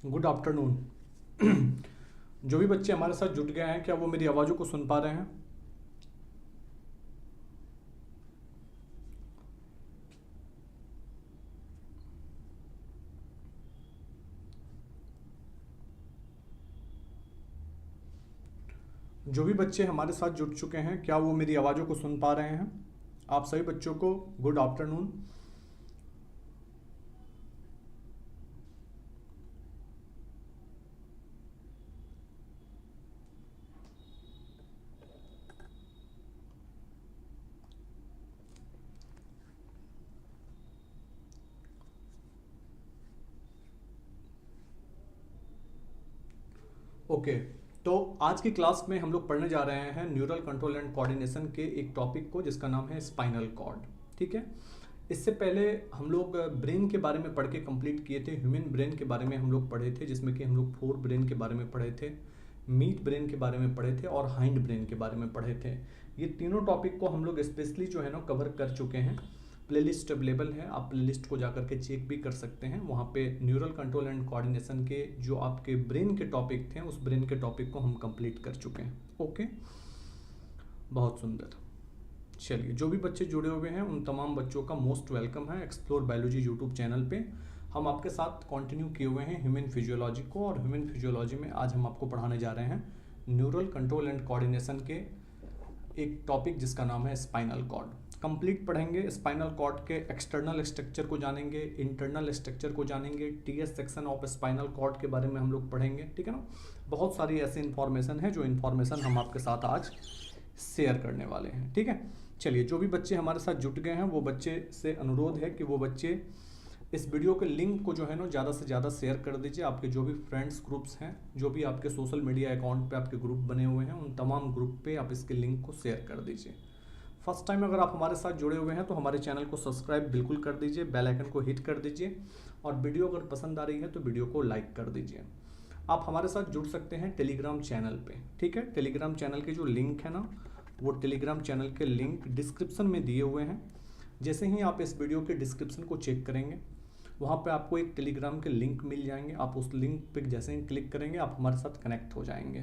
Good afternoon. जो भी बच्चे हमारे साथ जुट गए हैं, क्या वो मेरी आवाज़ों को सुन पा रहे हैं? जो भी बच्चे हमारे साथ जुट चुके हैं, क्या वो मेरी आवाज़ों को सुन पा रहे हैं? आप सभी बच्चों को गुड आफ्टरनून। ओके, तो आज की क्लास में हम लोग पढ़ने जा रहे हैं न्यूरल कंट्रोल एंड कोऑर्डिनेशन के एक टॉपिक को, जिसका नाम है स्पाइनल कॉर्ड। ठीक है। इससे पहले हम लोग ब्रेन के बारे में पढ़ के कंप्लीट किए थे। ह्यूमन ब्रेन के बारे में हम लोग पढ़े थे, जिसमें कि हम लोग फोर ब्रेन के बारे में पढ़े थे, मीट ब्रेन के बारे में पढ़े थे और हाइंड ब्रेन के बारे में पढ़े थे। ये तीनों टॉपिक को हम लोग स्पेशली जो है ना कवर कर चुके हैं। प्लेलिस्ट अवेलेबल है, आप प्लेलिस्ट को जाकर के चेक भी कर सकते हैं। वहाँ पे न्यूरल कंट्रोल एंड कोऑर्डिनेशन के जो आपके ब्रेन के टॉपिक थे, उस ब्रेन के टॉपिक को हम कंप्लीट कर चुके हैं। ओके, बहुत सुंदर। चलिए, जो भी बच्चे जुड़े हुए हैं उन तमाम बच्चों का मोस्ट वेलकम है एक्सप्लोर बायोलॉजी यूट्यूब चैनल पे। हम आपके साथ कंटिन्यू किए हुए हैं ह्यूमन फिजियोलॉजी को, और ह्यूमन फिजियोलॉजी में आज हम आपको पढ़ाने जा रहे हैं न्यूरल कंट्रोल एंड कोऑर्डिनेशन के एक टॉपिक जिसका नाम है स्पाइनल कॉर्ड। कंप्लीट पढ़ेंगे, स्पाइनल कॉर्ड के एक्सटर्नल स्ट्रक्चर को जानेंगे, इंटरनल स्ट्रक्चर को जानेंगे, TS section of spinal cord के बारे में हम लोग पढ़ेंगे। ठीक है ना। बहुत सारी ऐसी इन्फॉर्मेशन है जो इन्फॉर्मेशन हम आपके साथ आज शेयर करने वाले हैं। ठीक है। चलिए, जो भी बच्चे हमारे साथ जुट गए हैं वो बच्चे से अनुरोध है कि वो बच्चे इस वीडियो के लिंक को जो है ना ज़्यादा से ज़्यादा शेयर कर दीजिए। आपके जो भी फ्रेंड्स ग्रुप्स हैं, जो भी आपके सोशल मीडिया अकाउंट पे आपके ग्रुप बने हुए हैं, उन तमाम ग्रुप पे आप इसके लिंक को शेयर कर दीजिए। फर्स्ट टाइम अगर आप हमारे साथ जुड़े हुए हैं तो हमारे चैनल को सब्सक्राइब बिल्कुल कर दीजिए, बेल आइकन को हिट कर दीजिए, और वीडियो अगर पसंद आ रही है तो वीडियो को लाइक कर दीजिए। आप हमारे साथ जुड़ सकते हैं टेलीग्राम चैनल पे। ठीक है। टेलीग्राम चैनल के जो लिंक है ना, वो टेलीग्राम चैनल के लिंक डिस्क्रिप्शन में दिए हुए हैं। जैसे ही आप इस वीडियो के डिस्क्रिप्शन को चेक करेंगे, वहाँ पे आपको एक टेलीग्राम के लिंक मिल जाएंगे। आप उस लिंक पे जैसे ही क्लिक करेंगे, आप हमारे साथ कनेक्ट हो जाएंगे।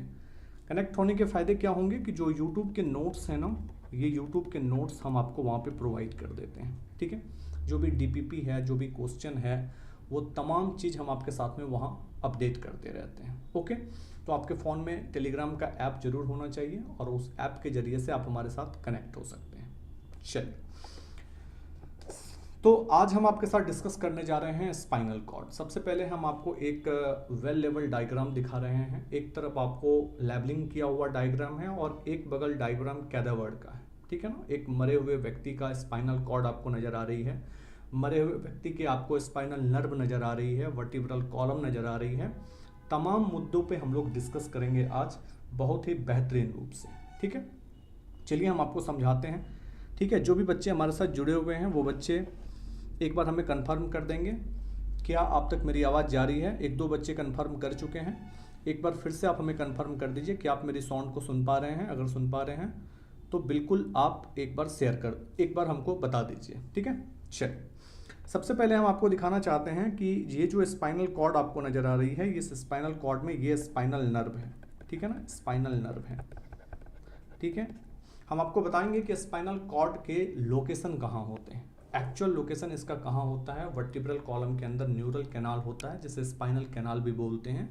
कनेक्ट होने के फ़ायदे क्या होंगे कि जो यूट्यूब के नोट्स हैं ना, ये यूट्यूब के नोट्स हम आपको वहाँ पे प्रोवाइड कर देते हैं। ठीक है। जो भी डीपीपी है, जो भी क्वेश्चन है, वो तमाम चीज़ हम आपके साथ में वहाँ अपडेट करते रहते हैं। ओके, तो आपके फ़ोन में टेलीग्राम का ऐप जरूर होना चाहिए, और उस ऐप के ज़रिए से आप हमारे साथ कनेक्ट हो सकते हैं। चलिए, तो आज हम आपके साथ डिस्कस करने जा रहे हैं स्पाइनल कॉर्ड। सबसे पहले हम आपको एक वेल लेवल डायग्राम दिखा रहे हैं। एक तरफ आपको लेबलिंग किया हुआ डायग्राम है, और एक बगल डायग्राम कैदावर का है। ठीक है ना। एक मरे हुए व्यक्ति का स्पाइनल कॉर्ड आपको नज़र आ रही है, मरे हुए व्यक्ति की आपको स्पाइनल नर्व नज़र आ रही है, वर्टिब्रल कॉलम नज़र आ रही है। तमाम मुद्दों पे हम लोग डिस्कस करेंगे आज बहुत ही बेहतरीन रूप से। ठीक है। चलिए, हम आपको समझाते हैं। ठीक है। जो भी बच्चे हमारे साथ जुड़े हुए हैं वो बच्चे एक बार हमें कंफर्म कर देंगे क्या आप तक मेरी आवाज़ जा रही है। एक दो बच्चे कंफर्म कर चुके हैं, एक बार फिर से आप हमें कंफर्म कर दीजिए कि आप मेरी साउंड को सुन पा रहे हैं। अगर सुन पा रहे हैं तो बिल्कुल आप एक बार हमको बता दीजिए। ठीक है। चलिए, सबसे पहले हम आपको दिखाना चाहते हैं कि ये जो स्पाइनल कॉर्ड आपको नज़र आ रही है, इस स्पाइनल कॉर्ड में ये स्पाइनल नर्व है। ठीक है ना, स्पाइनल नर्व है। ठीक है। हम आपको बताएंगे कि स्पाइनल कॉर्ड के लोकेशन कहाँ होते हैं। एक्चुअल लोकेशन इसका कहाँ होता है, वर्टिब्रल कॉलम के अंदर न्यूरल कैनाल होता है, जिसे स्पाइनल कैनाल भी बोलते हैं।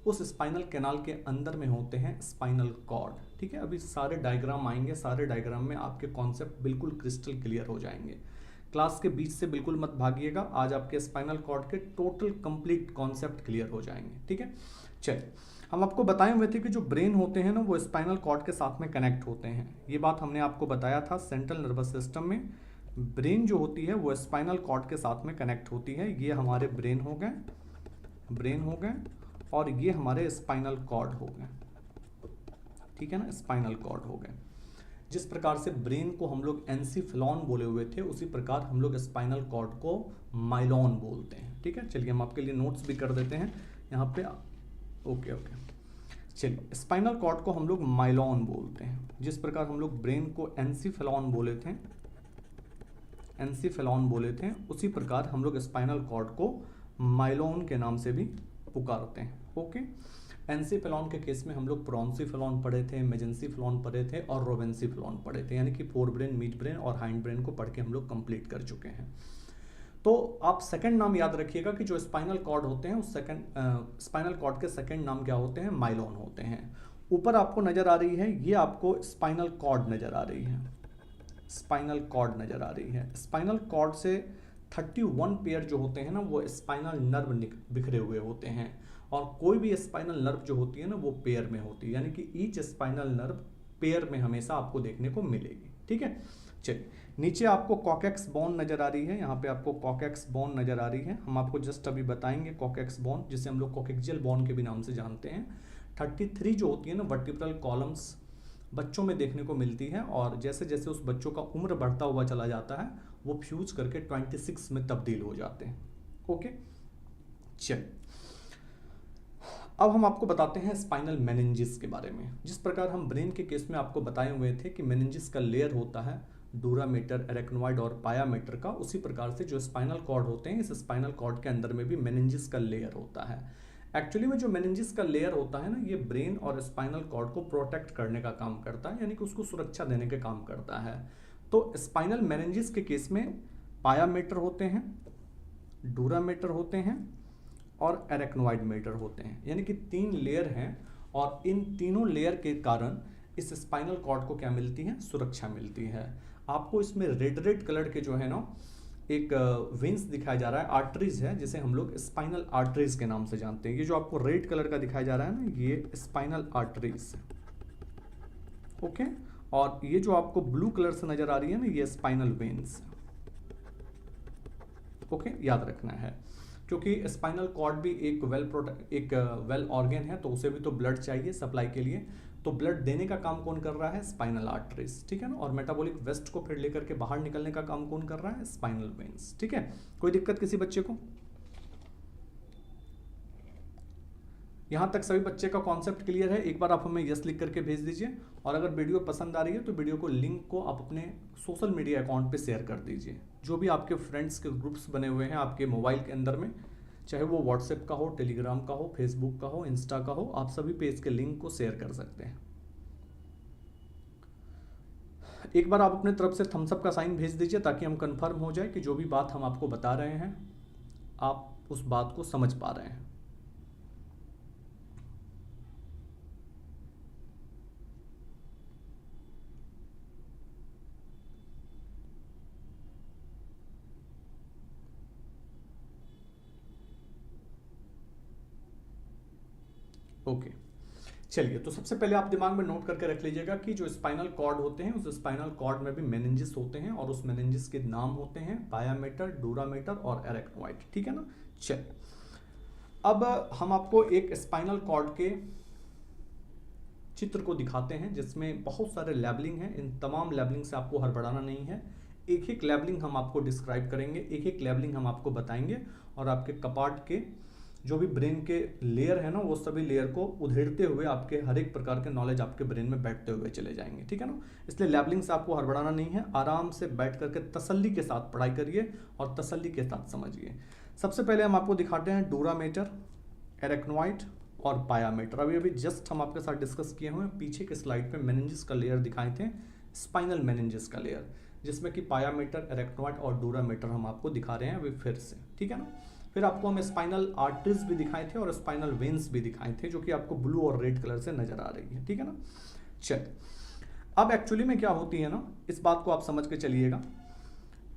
उस स्पाइनल कैनाल के अंदर में होते हैं स्पाइनल कॉर्ड। ठीक है। अभी सारे डायग्राम आएंगे, सारे डायग्राम में आपके कॉन्सेप्ट बिल्कुल क्रिस्टल क्लियर हो जाएंगे। क्लास के बीच से बिल्कुल मत भागिएगा, आज आपके स्पाइनल कॉर्ड के टोटल कंप्लीट कॉन्सेप्ट क्लियर हो जाएंगे। ठीक है। चलिए, हम आपको बताए हुए थे कि जो ब्रेन होते हैं ना, वो स्पाइनल कॉर्ड के साथ में कनेक्ट होते हैं। ये बात हमने आपको बताया था। सेंट्रल नर्वस सिस्टम में ब्रेन जो होती है वो स्पाइनल कॉर्ड के साथ में कनेक्ट होती है। ये हमारे ब्रेन हो गए, और ये हमारे स्पाइनल कॉर्ड हो गए। ठीक है ना, स्पाइनल कॉर्ड हो गए। जिस प्रकार से ब्रेन को हम लोग एनसीफेलॉन बोले हुए थे, उसी प्रकार हम लोग स्पाइनल कॉर्ड को माइलॉन बोलते हैं। ठीक है। चलिए, हम आपके लिए नोट्स भी कर देते हैं यहाँ पे। ओके। चलिए, स्पाइनल कॉर्ड को हम लोग माइलॉन बोलते हैं। जिस प्रकार हम लोग ब्रेन को एनसीफेलॉन बोले थे, उसी प्रकार हम लोग स्पाइनल कॉर्ड को माइलॉन के नाम से भी पुकारते हैं। ओके, एनसेफेलॉन के केस में हम लोग प्रोन्सिफेलॉन पढ़े थे, मेजेंसीफेलॉन पढ़े थे और रोवेंसीफेलॉन पढ़े थे, यानी कि फोर ब्रेन, मिड ब्रेन और हाइंड ब्रेन को पढ़ के हम लोग कंप्लीट कर चुके हैं। तो आप सेकंड नाम याद रखिएगा कि जो स्पाइनल कॉर्ड होते हैं उस स्पाइनल कॉर्ड के सेकंड नाम क्या होते हैं, माइलोन होते हैं। ऊपर आपको नजर आ रही है, ये आपको स्पाइनल कॉर्ड नजर आ रही है, स्पाइनल कॉर्ड नजर आ रही है। स्पाइनल कॉर्ड से 31 पेयर जो होते हैं ना वो स्पाइनल नर्व बिखरे हुए होते हैं, और कोई भी स्पाइनल नर्व जो होती है ना वो पेयर में होती है, यानी कि ईच स्पाइनल नर्व पेयर में हमेशा आपको देखने को मिलेगी। ठीक है, चलिए नीचे आपको कॉकेक्स बोन नजर आ रही है, यहाँ पे आपको कॉकेक्स बोन नजर आ रही है। हम आपको जस्ट अभी बताएंगे कॉकेक्स बोन, जिसे हम लोग कॉकेक्सियल बोन के भी नाम से जानते हैं। 33 जो होती है ना वर्टिब्रल कॉलम्स बच्चों में देखने को मिलती है, और जैसे जैसे उस बच्चों का उम्र बढ़ता हुआ चला जाता है वो फ्यूज करके 26 में तब्दील हो जाते हैं। ओके, चलिए अब हम आपको बताते हैं स्पाइनल मेनिंजिस के बारे में। जिस प्रकार हम ब्रेन के केस में आपको बताए हुए थे कि मेनिंजिस का लेयर होता है डूरामेटर, एरेक्नोइड और पायामेटर का, उसी प्रकार से जो स्पाइनल कॉर्ड होते हैं इस स्पाइनल कॉर्ड के अंदर में भी मेनिंजिस का लेयर होता है। एक्चुअली में जो मेनिंजिस का लेयर होता है ना ये ब्रेन और स्पाइनल कॉर्ड को प्रोटेक्ट करने का काम करता है, यानी कि उसको सुरक्षा देने का काम करता है। तो स्पाइनल मेनिंजिस के केस में पायामेटर होते हैं, डूरामेटर होते हैं और एरेक्नोइड मेटर होते हैं, यानी कि 3 लेयर हैं, और इन तीनों लेयर के कारण इस स्पाइनल कॉर्ड को क्या मिलती है, सुरक्षा मिलती है। आपको इसमें रेड रेड कलर के जो है ना एक वेंस दिखाया जा रहा है, आर्टरीज है, जिसे हम लोग स्पाइनल आर्टरीज के नाम से जानते हैं। ये जो आपको रेड कलर का दिखाया जा रहा है ना ये स्पाइनल आर्टरीज। ओके, और ये जो आपको ब्लू कलर से नजर आ रही है ना ये स्पाइनल वेन्स। ओके, याद रखना है, क्योंकि स्पाइनल कॉर्ड भी एक वेल ऑर्गन है, तो उसे भी तो ब्लड चाहिए सप्लाई के लिए, तो ब्लड देने का काम कौन कर रहा है, स्पाइनल आर्टरीज। ठीक है ना, और मेटाबॉलिक वेस्ट को फिर लेकर के बाहर निकलने का काम कौन कर रहा है, स्पाइनल वेन्स। ठीक है, कोई दिक्कत किसी बच्चे को? यहां तक सभी बच्चे का कॉन्सेप्ट क्लियर है? एक बार आप हमें यस लिख करके भेज दीजिए, और अगर वीडियो पसंद आ रही है तो वीडियो को लिंक को आप अपने सोशल मीडिया अकाउंट पे शेयर कर दीजिए। जो भी आपके फ्रेंड्स के ग्रुप्स बने हुए हैं आपके मोबाइल के अंदर में, चाहे वो व्हाट्सएप का हो, टेलीग्राम का हो, फेसबुक का हो, इंस्टा का हो, आप सभी पे इसके लिंक को शेयर कर सकते हैं। एक बार आप अपने तरफ से थम्स अप का साइन भेज दीजिए ताकि हम कंफर्म हो जाए कि जो भी बात हम आपको बता रहे हैं आप उस बात को समझ पा रहे हैं। ओके, चलिए तो सबसे पहले आप दिमाग में नोट करके रख लीजिएगा कि जो स्पाइनल कॉर्ड होते हैं उस स्पाइनल कॉर्ड में भी मेनिंजिस होते हैं, और उस मेनिंजिस के नाम होते हैं पायामेटर, डूरामेटर और एरेक्नोइड। ठीक है ना, चलिए अब हम आपको एक स्पाइनल कॉर्ड के चित्र को दिखाते हैं जिसमें बहुत सारे लेबलिंग हैं। इन तमाम लेबलिंग से आपको हड़बड़ाना नहीं है, एक एक लेबलिंग हम आपको डिस्क्राइब करेंगे, एक एक लेबलिंग हम आपको बताएंगे, और आपके कपाट के जो भी ब्रेन के लेयर है ना वो सभी लेयर को उधेड़ते हुए आपके हर एक प्रकार के नॉलेज आपके ब्रेन में बैठते हुए चले जाएंगे। ठीक है ना, इसलिए लेबलिंग से आपको हड़बड़ाना नहीं है, आराम से बैठ करके तसल्ली के साथ पढ़ाई करिए और तसल्ली के साथ समझिए। सबसे पहले हम आपको दिखाते हैं डूरामेटर, एरेक्नोइड और पायामेटर। अभी अभी जस्ट हम आपके साथ डिस्कस किए हुए पीछे के स्लाइड पे मेनिंजिस का लेयर दिखाए थे, स्पाइनल मेनिंजिस का लेयर, जिसमें कि पायामेटर, एरेक्नोइड और डूरामेटर हम आपको दिखा रहे हैं अभी फिर से। ठीक है ना, फिर आपको हम स्पाइनल आर्टरीज भी दिखाए थे और स्पाइनल वेन्स भी दिखाए थे, जो कि आपको ब्लू और रेड कलर से नजर आ रही है। ठीक है ना, चलिए अब एक्चुअली में क्या होती है ना, इस बात को आप समझ के चलिएगा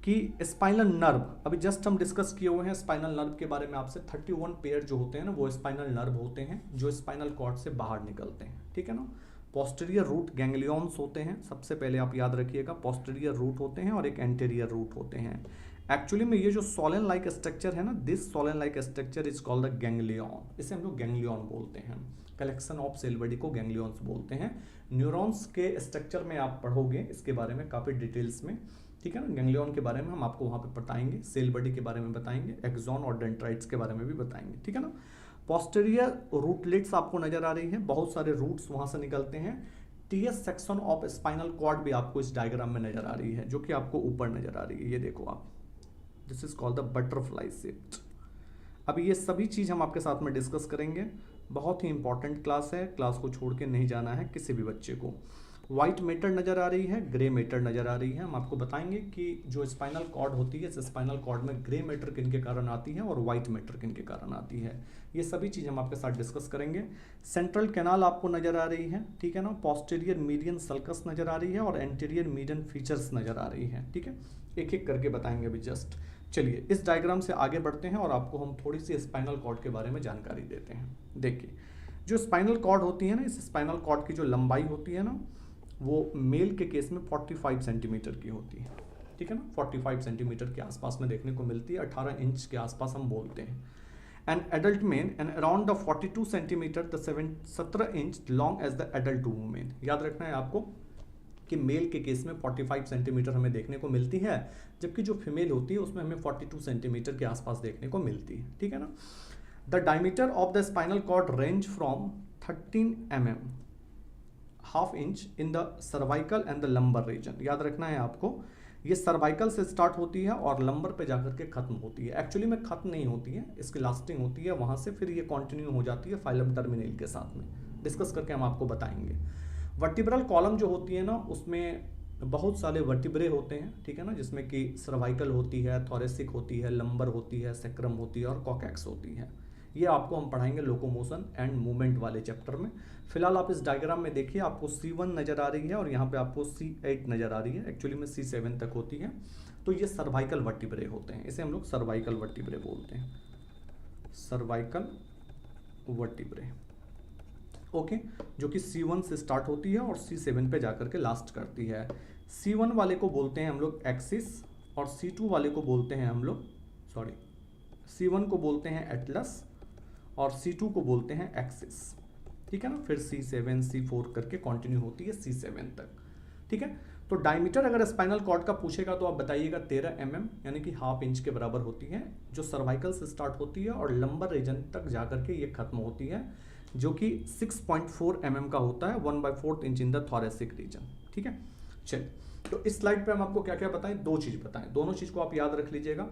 कि स्पाइनल नर्व, अभी जस्ट हम डिस्कस किए हुए हैं स्पाइनल नर्व के बारे में आपसे। 31 पेयर जो होते हैं ना वो स्पाइनल नर्व होते हैं जो स्पाइनल कॉर्ड से बाहर निकलते हैं। ठीक है ना, पोस्टीरियर रूट गैंग्लियंस होते हैं, सबसे पहले आप याद रखिएगा, पोस्टीरियर रूट होते हैं और एक एंटीरियर रूट होते हैं। एक्चुअली में ये जो सोलन लाइक स्ट्रक्चर है ना, this Solan like structure is called the ganglion, इसे हम लोग गैंग्लियन बोलते हैं। कलेक्शन ऑफ सेल बॉडी को गैंग्लियंस बोलते हैं। न्यूरॉन्स के स्ट्रक्चर में आप पढ़ोगे इसके बारे में काफ़ी डिटेल्स में। ठीक है ना, गैंग्लियन के बारे में हम आपको वहाँ पे बताएंगे, सेल बॉडी के बारे में बताएंगे, एक्सॉन और डेंड्राइट्स के बारे में भी बताएंगे। ठीक है ना, पोस्टीरियर रूटलेट्स आपको नजर आ रही है, बहुत सारे रूट्स वहाँ से निकलते हैं। TS section of spinal cord भी आपको इस डायग्राम में नजर आ रही है, जो कि आपको ऊपर नजर आ रही है, ये देखो आप, this is called the butterfly shaped. अब ये सभी चीज़ हम आपके साथ में डिस्कस करेंगे। बहुत ही इंपॉर्टेंट क्लास है, क्लास को छोड़ के नहीं जाना है किसी भी बच्चे को। वाइट मैटर नज़र आ रही है, ग्रे मैटर नज़र आ रही है। हम आपको बताएंगे कि जो स्पाइनल कॉर्ड होती है, इस स्पाइनल कॉर्ड में ग्रे मैटर किन के कारण आती है और वाइट मैटर किन के कारण आती है, ये सभी चीज़ हम आपके साथ डिस्कस करेंगे। सेंट्रल कैनाल आपको नज़र आ रही है, ठीक है ना। पोस्टीरियर मीडियन सल्कस नज़र आ रही है और एंटीरियर मीडियन फीचर्स नज़र आ रही है, ठीक है। एक एक करके बताएंगे अभी जस्ट। चलिए इस डायग्राम से आगे बढ़ते हैं और आपको हम थोड़ी सी स्पाइनल कॉर्ड के बारे में जानकारी देते हैं। देखिए जो स्पाइनल कॉर्ड होती है ना, इस स्पाइनल कॉर्ड की जो लंबाई होती है ना, वो मेल के केस में 45 सेंटीमीटर की होती है, ठीक है ना। 45 सेंटीमीटर के आसपास में देखने को मिलती है, 18 इंच के आसपास हम बोलते हैं। And adult men and around the 42 centimetre the 17 inch long as the adult women. याद रखना है आपको कि मेल के केस में 45 सेंटीमीटर हमें देखने को मिलती है, जबकि जो फीमेल होती है उसमें हमें 42 सेंटीमीटर के आसपास देखने को मिलती है, ठीक है ना। The diameter of the spinal cord range from 13 mm, half inch in the cervical and the lumbar region. याद रखना है आपको, ये सर्वाइकल से स्टार्ट होती है और लंबर पे जाकर के खत्म होती है। एक्चुअली में खत्म नहीं होती है, इसकी लास्टिंग होती है, वहाँ से फिर ये कंटिन्यू हो जाती है फाइलम टर्मिनल के साथ में। डिस्कस करके हम आपको बताएंगे। वर्टिब्रल कॉलम जो होती है ना, उसमें बहुत सारे वर्टिब्रे होते हैं, ठीक है ना, जिसमें कि सर्वाइकल होती है, थोरेसिक होती है, लंबर होती है, सेक्रम होती है और कॉकैक्स होती है। ये आपको हम पढ़ाएंगे लोकोमोशन एंड मूवमेंट वाले चैप्टर में। फिलहाल आप इस डायग्राम में देखिए, आपको C1 नज़र आ रही है और यहाँ पे आपको C8 नज़र आ रही है। एक्चुअली में C7 तक होती है। तो ये सर्वाइकल वर्टिब्रे होते हैं, इसे हम लोग सर्वाइकल वर्टिब्रे बोलते हैं, सर्वाइकल वर्टिब्रे, ओके। जो कि C1 से स्टार्ट होती है और C7 पे जाकर के लास्ट करती है। C1 वाले को बोलते हैं हम लोग एक्सिस और C2 वाले को बोलते हैं हम लोग C1 को बोलते हैं एटलस और C2 को बोलते हैं एक्सिस, ठीक है ना। फिर C7 C4 करके कंटिन्यू होती है C7 तक, ठीक है। तो डायमीटर अगर स्पाइनल कॉर्ड का पूछेगा तो आप बताइएगा 13 mm, यानी कि हाफ इंच के बराबर होती है, जो सर्वाइकल से स्टार्ट होती है और लंबर रीजन तक जाकर के ये खत्म होती है, जो कि 6.4 mm का होता है, 1/4 inch in the thoracic region, ठीक है। चलिए तो इस स्लाइड पे हम आपको क्या क्या बताएं, दो चीज़ बताएं, दोनों चीज़ को आप याद रख लीजिएगा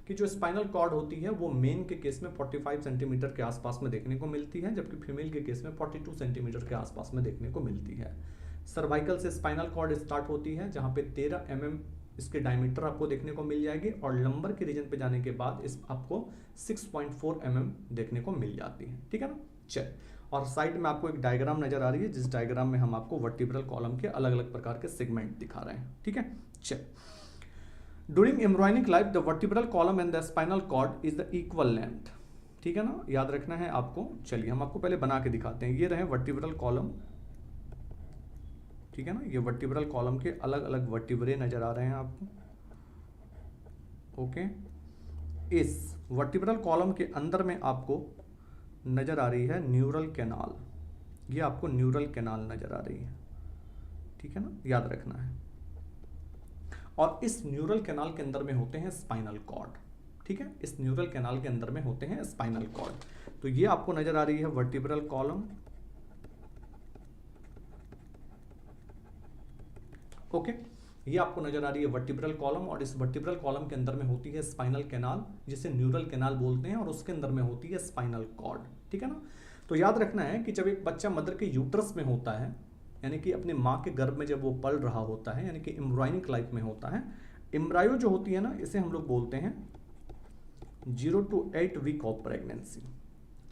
कि जो स्पाइनल कॉर्ड होती है वो मेन के केस में 45 सेंटीमीटर के आसपास में देखने को मिलती है, जबकि फीमेल के केस में 42 सेंटीमीटर के आसपास में देखने को मिलती है। सर्वाइकल से स्पाइनल कॉर्ड स्टार्ट होती है, जहाँ पे 13 mm इसके डायमीटर आपको देखने को मिल जाएगी और लंबर के रीजन पे जाने के बाद इस आपको 6.4 mm देखने को मिल जाती है, ठीक है ना। चल, और साइड में आपको एक डायग्राम नजर आ रही है, जिस डायग्राम में हम आपको वर्टिब्रल कॉलम के अलग अलग प्रकार के सेगमेंट दिखा रहे हैं, ठीक है। चल, during embryonic life the vertebral column and the spinal cord is the equal length, ठीक है ना, याद रखना है आपको। चलिए हम आपको पहले बना के दिखाते हैं। ये रहे वर्टिब्रल कॉलम, ठीक है ना। ये वर्टिब्रल कॉलम के अलग अलग वर्टिब्रे नजर आ रहे हैं आपको, ओके। इस वर्टिब्रल कॉलम के अंदर में आपको नजर आ रही है न्यूरल कैनाल, ये आपको न्यूरल कैनाल नजर आ रही है, ठीक है ना, याद रखना है। और इस न्यूरल कैनाल के अंदर में होते हैं स्पाइनल कॉर्ड, ठीक है। इस न्यूरल कैनाल के अंदर में होते हैं स्पाइनल कॉर्ड। तो ये आपको नजर आ रही है वर्टिब्रल कॉलम, ओके। ये आपको नजर आ रही है वर्टिब्रल कॉलम और इस वर्टिब्रल कॉलम के अंदर में होती है स्पाइनल कैनाल, जिसे न्यूरल कैनाल बोलते हैं, और उसके अंदर में होती है स्पाइनल कॉर्ड, ठीक है ना। तो याद रखना है कि जब एक बच्चा मदर के यूट्रस में होता है, यानी कि अपने माँ के गर्भ में जब वो पल रहा होता है, यानी कि एम्ब्रियोनिक लाइफ में होता है, एम्ब्रायो जो होती है ना, इसे हम लोग बोलते हैं 0 to 8 वीक ऑफ प्रेगनेंसी,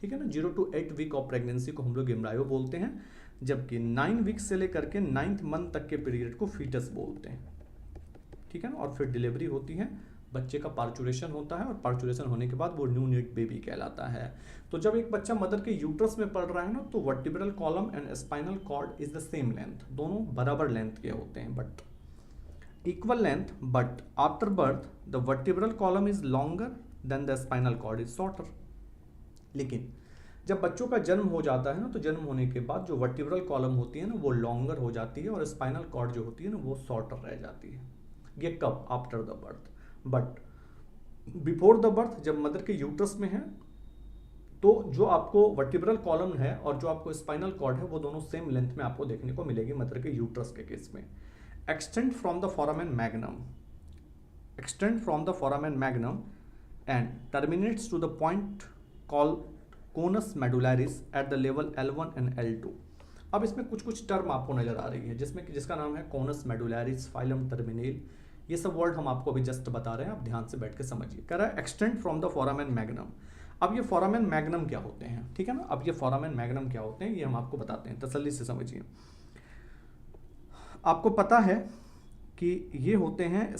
ठीक है ना। 0 to 8 वीक ऑफ प्रेगनेंसी को हम लोग एम्ब्रायो बोलते हैं, जबकि 9 वीक से लेकर के 9th मंथ तक के पीरियड को फीटस बोलते हैं, ठीक है ना। और फिर डिलीवरी होती है, बच्चे का पार्चुरेशन होता है और पार्चुरेशन होने के बाद वो न्यू नेट बेबी कहलाता है। तो जब एक बच्चा मदर के यूट्रस में पड़ रहा है ना, तो vertebral column and spinal cord is the same length, दोनों बराबर लेंथ के होते हैं, but equal length, but after birth the vertebral column is longer than the spinal cord is shorter. लेकिन जब बच्चों का जन्म हो जाता है ना, तो जन्म होने के बाद जो वर्टिब्रल कॉलम होती है ना, वो लॉन्गर हो जाती है और स्पाइनल कॉर्ड जो होती है ना, वो शॉर्टर रह जाती है। ये कब? After the birth. But before the birth, जब मदर के यूट्रस में है, तो जो आपको वर्टिब्रल कॉलम है और जो आपको स्पाइनल कॉर्ड है, वो दोनों सेम लेंथ में आपको देखने को मिलेगी मदर के यूट्रस के केस में। Extend from the foramen magnum, extend from the foramen magnum and terminates to the point called conus medullaris at the level L1 and L2। अब इसमें कुछ कुछ टर्म आपको नजर आ रही है जिसका नाम है कोनस मेडुलैरिस, फाइलम टर्मिनेल, ये सब वर्ड हम आपको अभी जस्ट बता रहे हैं, आप ध्यान से बैठ के समझिए। कह रहा है extend from the foramen magnum. अब ये फोरामेन मैग्नम क्या होते हैं, ठीक है ना, अब ये फोरामेन मैग्नम क्या होते हैं ये हम आपको बताते हैं, तसल्ली से समझिए। आपको पता है कि ये होते हैं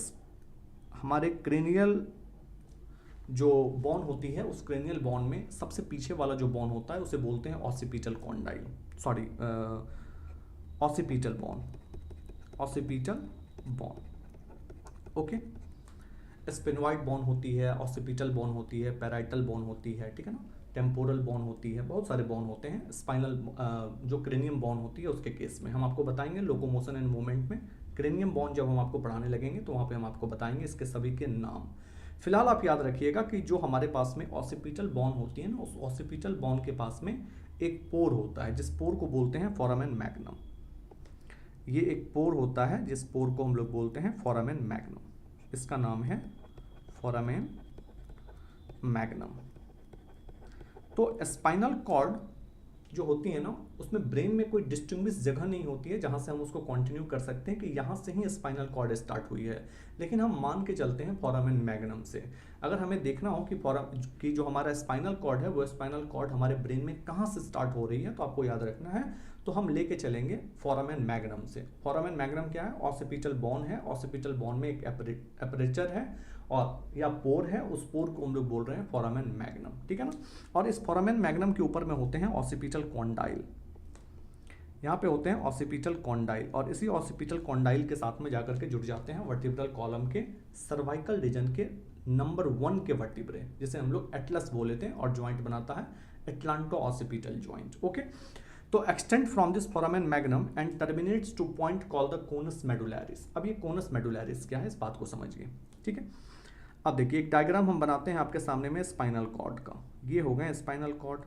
हमारे क्रेनियल जो बोन होती है, उस क्रेनियल बोन में सबसे पीछे वाला जो बोन होता है उसे बोलते हैं occipital condyle, sorry occipital bone, occipital bone, okay. Sphenoid bone होती है, ऑसिपिटल बोन होती है, पैराइटल बोन होती है, ठीक है ना, टेम्पोरल बोन होती है, बहुत सारे बोन होते हैं। स्पाइनल जो क्रेनियम बोन होती है उसके केस में हम आपको बताएंगे लोकोमोशन एंड मूवमेंट में। क्रेनियम बोन जब हम आपको पढ़ाने लगेंगे तो वहाँ पे हम आपको बताएंगे इसके सभी के नाम। फिलहाल आप याद रखिएगा कि जो हमारे पास में ऑसिपिटल बोन होती है ना, उस ऑसिपिटल बोन के पास में एक पोर होता है जिस पोर को बोलते हैं फोरामेन मैग्नम। ये एक पोर होता है जिस पोर को हम लोग बोलते हैं फोरामेन मैग्नम, इसका नाम है फोरामेन मैग्नम। तो स्पाइनल कॉर्ड जो होती है ना, उसमें ब्रेन में कोई डिस्टिंग्विश जगह नहीं होती है जहां से हम उसको कंटिन्यू कर सकते हैं कि यहां से ही स्पाइनल कॉर्ड स्टार्ट हुई है, लेकिन हम मान के चलते हैं फोरामेन मैग्नम से। अगर हमें देखना हो कि जो हमारा स्पाइनल कॉर्ड है वो स्पाइनल कॉर्ड हमारे ब्रेन में कहां से स्टार्ट हो रही है, तो आपको याद रखना है, तो हम लेके चलेंगे फोरामेन मैग्नम से। फोरामेन मैग्नम क्या है, ऑसिपिटल बोन है, ऑसिपिटल बोन में एक एपरेचर है और या पोर है, उस पोर को हम लोग बोल रहे हैं फोरामेन मैग्नम, ठीक है ना। और इस फोरामेन मैग्नम के ऊपर में होते हैं ऑसिपिटल कॉन्डाइल, यहाँ पे होते हैं ऑसिपिटल कॉन्डाइल, और इसी ऑसिपिटल कॉन्डाइल के साथ में जाकर के जुड़ जाते हैं वर्टिब्रल कॉलम के सर्वाइकल रीजन के नंबर 1 के वर्टिब्रे, जिसे हम लोग एटलस बोले थे, और ज्वाइंट बनाता है एटलांटो ऑसिपिटल ज्वाइंट, ओके। तो extend from this foramen magnum and terminates to point called the conus medullaris. अब ये कोनस मेडुलैरिस क्या है, इस बात को समझिए, ठीक है। अब देखिए एक डायग्राम हम बनाते हैं आपके सामने में स्पाइनल कॉर्ड का। ये हो गए स्पाइनल कॉर्ड,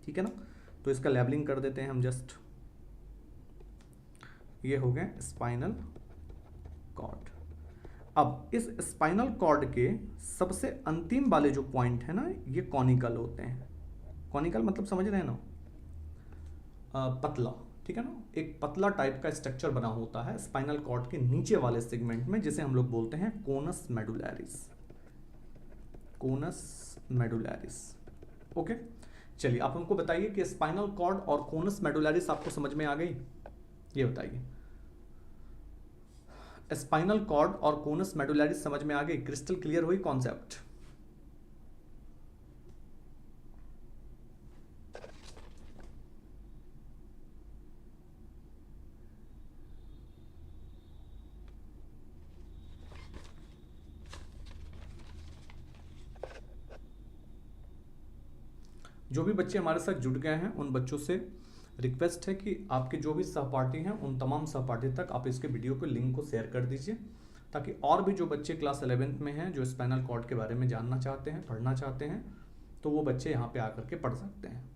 ठीक है ना, तो इसका लेबलिंग कर देते हैं हम जस्ट, ये हो गए स्पाइनल कॉर्ड। अब इस स्पाइनल कॉर्ड के सबसे अंतिम वाले जो पॉइंट है ना, ये कॉनिकल होते हैं। कॉनिकल मतलब समझ रहे हैं ना, पतला, ठीक है ना, एक पतला टाइप का स्ट्रक्चर बना होता है स्पाइनल कॉर्ड के नीचे वाले सेगमेंट में, जिसे हम लोग बोलते हैं कोनस मेडुलैरिस, कोनस मेडुलैरिस, ओके। चलिए आप हमको बताइए कि स्पाइनल कॉर्ड और कोनस मेडुलैरिस आपको समझ में आ गई, ये बताइए। स्पाइनल कॉर्ड और कोनस मेडुलैरिस समझ में आ गई, क्रिस्टल क्लियर हुई कॉन्सेप्ट? जो भी बच्चे हमारे साथ जुड़ गए हैं उन बच्चों से रिक्वेस्ट है कि आपके जो भी सहपाठी हैं उन तमाम सहपाठी तक आप इसके वीडियो को लिंक को शेयर कर दीजिए, ताकि और भी जो बच्चे क्लास 11th में हैं जो स्पाइनल कॉर्ड के बारे में जानना चाहते हैं, पढ़ना चाहते हैं, तो वो बच्चे यहाँ पे आकर के पढ़ सकते हैं।